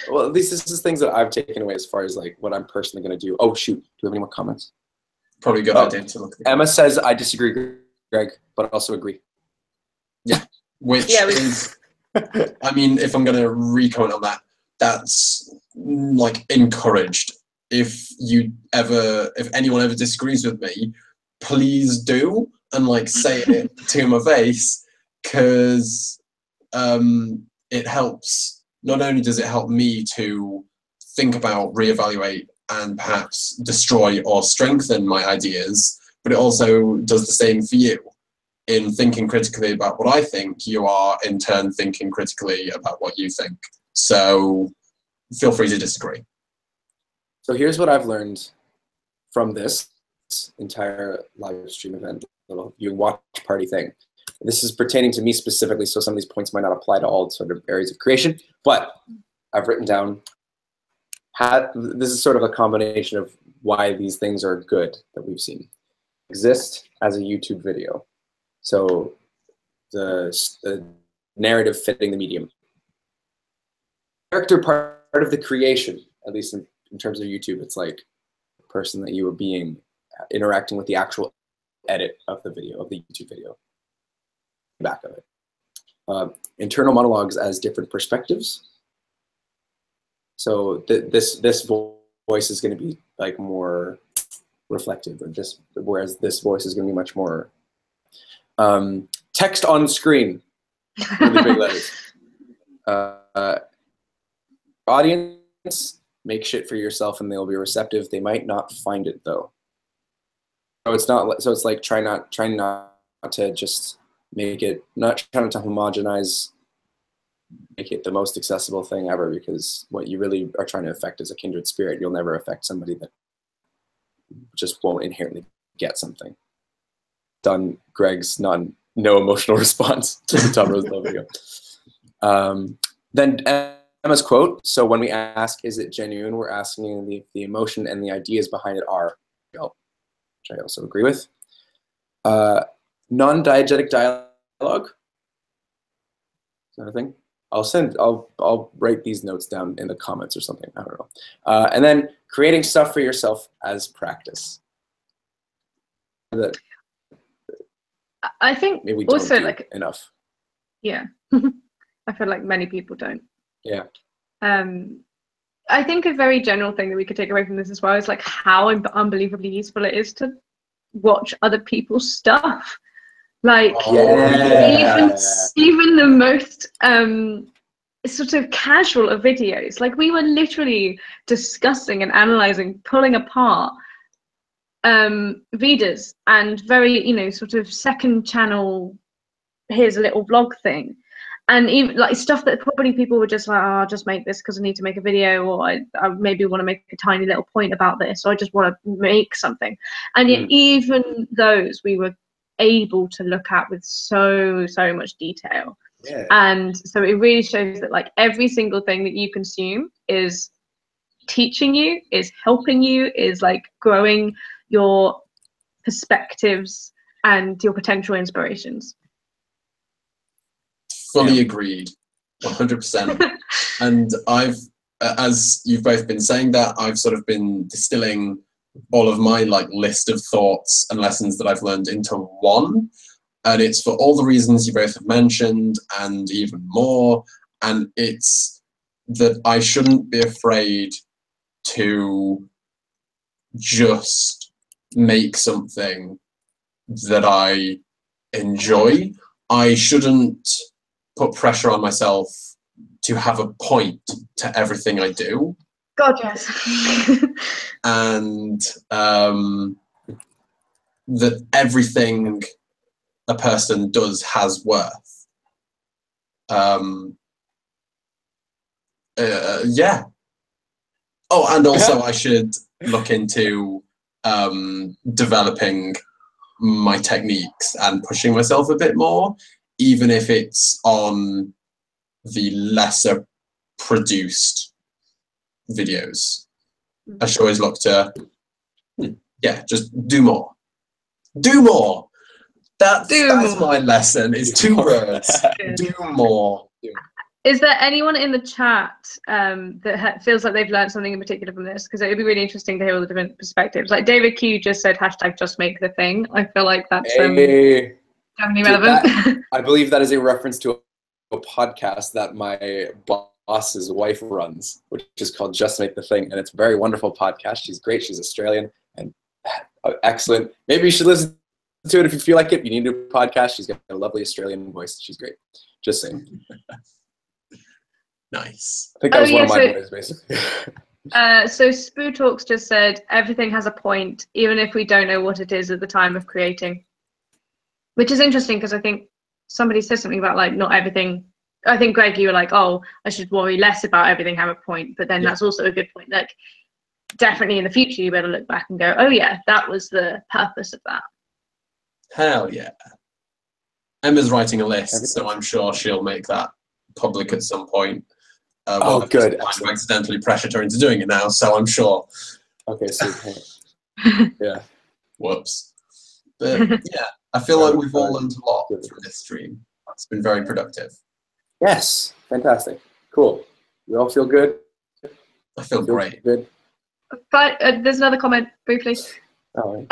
Well, at least this is things that I've taken away as far as like what I'm personally going to do. Oh, shoot. Do we have any more comments? Probably a good idea to look at. Emma says, I disagree, Greg, but also agree. Yeah. Which is, I mean, if I'm going to re-comment on that, that's like encouraged. If anyone ever disagrees with me, please do, and like say it to my face, because it helps. Not only does it help me to think about, reevaluate, and perhaps destroy or strengthen my ideas, but it also does the same for you. In thinking critically about what I think, you are in turn thinking critically about what you think. So feel free to disagree. So here's what I've learned from this entire live stream event, little viewing watch party thing. This is pertaining to me specifically, so some of these points might not apply to all sort of areas of creation, but I've written down, this is sort of a combination of why these things are good that we've seen. Exist as a YouTube video. So the narrative fitting the medium. Character part of the creation, at least in terms of YouTube, it's like the person that you are being, interacting with the actual edit of the video, of the YouTube video. Back of it. Internal monologues as different perspectives. So this voice is going to be like more reflective, or just whereas this voice is going to be much more text on screen, really big letters. Audience, make shit for yourself, and they'll be receptive. They might not find it though. So it's not. So it's like trying not to just make it, not trying to homogenize, make it the most accessible thing ever, because what you really are trying to affect is a kindred spirit. You'll never affect somebody that just won't inherently get something. Done. Greg's no emotional response to the Tom Rosebell video. Then Emma's quote. So when we ask, is it genuine? We're asking the emotion and the ideas behind it are real, which I also agree with. Non-diegetic dialogue. Is that a thing? I'll write these notes down in the comments or something. I don't know. And then creating stuff for yourself as practice. That I think maybe we also don't do like enough. Yeah, I feel like many people don't. Yeah. I think a very general thing that we could take away from this as well is like how unbelievably useful it is to watch other people's stuff. Like even the most sort of casual of videos. Like we were literally discussing and analyzing, pulling apart Vidas and very, you know, sort of second channel, here's a little vlog thing. And even like stuff that probably people were just like, oh, I'll just make this because I need to make a video, or I maybe want to make a tiny little point about this, or I just want to make something. And yet even those we were able to look at with so much detail. Yeah. And so it really shows that like every single thing that you consume is teaching you, is helping you, is like growing your perspectives and your potential inspirations. Fully agreed, 100%. And I've, as you've both been saying that, I've sort of been distilling all of my like list of thoughts and lessons that I've learned into one. And it's for all the reasons you both have mentioned and even more. And it's that I shouldn't be afraid to just make something that I enjoy. I shouldn't put pressure on myself to have a point to everything I do. God, yes. And that everything a person does has worth. Yeah. Oh, and also I should look into developing my techniques and pushing myself a bit more, even if it's on the lesser produced videos. I should always look to, yeah, just do more. Do more. That's my lesson. Is 2 words. Do more. Is there anyone in the chat that feels like they've learned something in particular from this? Because it would be really interesting to hear all the different perspectives. Like David Q just said, hashtag just make the thing. I feel like that's definitely relevant. I believe that is a reference to a podcast that my boss's wife runs, which is called Just Make the Thing. And it's a very wonderful podcast. She's great. She's Australian and excellent. Maybe you should listen to it if you feel like it. You need a podcast. She's got a lovely Australian voice. She's great. Just saying. Nice. I think that was one of my boys, basically. So Spoo Talks just said, everything has a point, even if we don't know what it is at the time of creating. Which is interesting, because I think somebody said something about, like, not everything. I think, Greg, you were like, oh, I should worry less about everything having a point. But then that's also a good point. Like, definitely in the future, you better look back and go, oh, yeah, that was the purpose of that. Hell yeah. Emma's writing a list, so I'm sure she'll make that public at some point. Oh, good. I've accidentally pressured her into doing it now, so I'm sure. Okay, so yeah. Whoops. But yeah, I feel like we've all learned a lot through this stream. It's been very productive. Yes, fantastic. Cool. We all feel good? I feel great. Good. But there's another comment, briefly. Oh,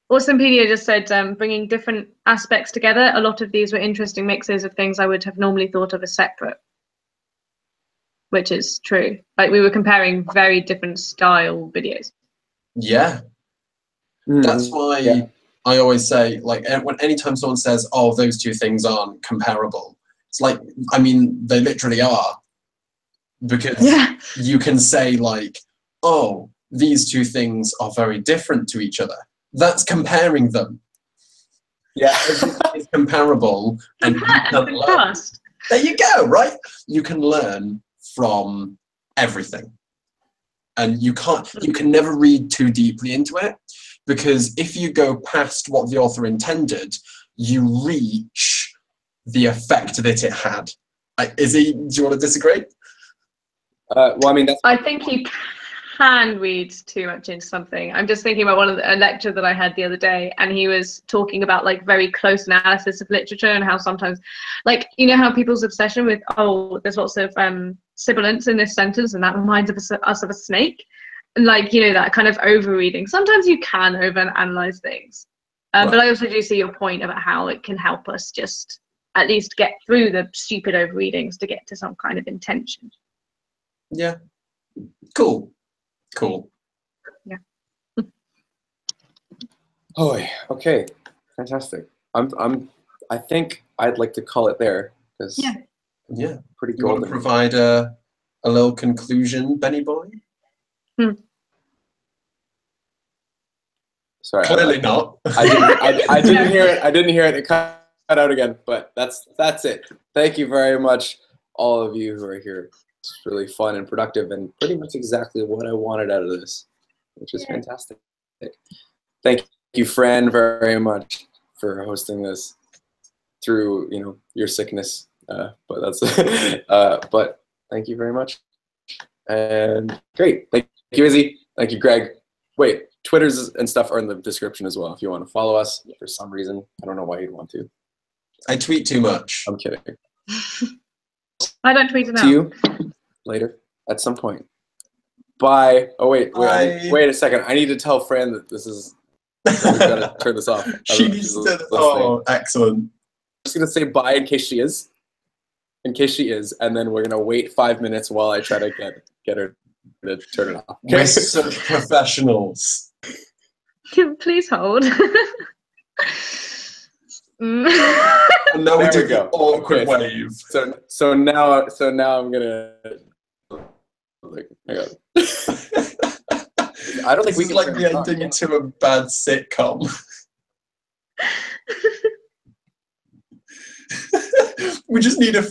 Awesomepedia just said, bringing different aspects together. A lot of these were interesting mixes of things I would have normally thought of as separate. Which is true. Like, we were comparing very different style videos. Yeah. That's why I always say, like, anytime someone says, oh, those 2 things aren't comparable, it's like, I mean, they literally are. Because you can say, like, oh, these 2 things are very different to each other. That's comparing them. Yeah. It's comparable. And you can learn. There you go, right? You can learn from everything. And you can never read too deeply into it, because if you go past what the author intended, you reach the effect that it had. Do you want to disagree? Well, I mean, I think you can read too much into something. I'm just thinking about a lecture that I had the other day, and he was talking about, like, very close analysis of literature and how sometimes, like, you know how people's obsession with, oh, there's lots of sibilants in this sentence and that reminds us of a snake, and, like, you know, that kind of overreading. Sometimes you can overanalyze things, but I also do see your point about how it can help us just at least get through the stupid overreadings to get to some kind of intention. Yeah. Cool. Yeah. Oh, okay. Fantastic. I think I'd like to call it there, because Yeah. Pretty You want to golden. provide a little conclusion, Benny boy? Sorry, Clearly not. I didn't hear it. I didn't hear it. It cut out again. But that's it. Thank you very much, all of you who are here. It's really fun and productive, and pretty much exactly what I wanted out of this, which is fantastic. Thank you, Fran, very much for hosting this through your sickness. But that's but thank you very much. And great. Thank you, Izzy. Thank you, Greg. Wait, Twitters and stuff are in the description as well if you want to follow us for some reason. I don't know why you'd want to. I tweet too much. I'm kidding. I don't tweet enough. See you later at some point. Bye. Oh, wait a second. I need to tell Fran that this is... We've got to turn this off. She needs to... Oh, excellent. I'm just going to say bye in case she is. In case she is. And then we're going to wait 5 minutes while I try to get her to turn it off. We're such professionals. Please hold. And now we do the awkward wave. So now I'm gonna hang on. I don't think This is like the ending to a bad sitcom. We just need a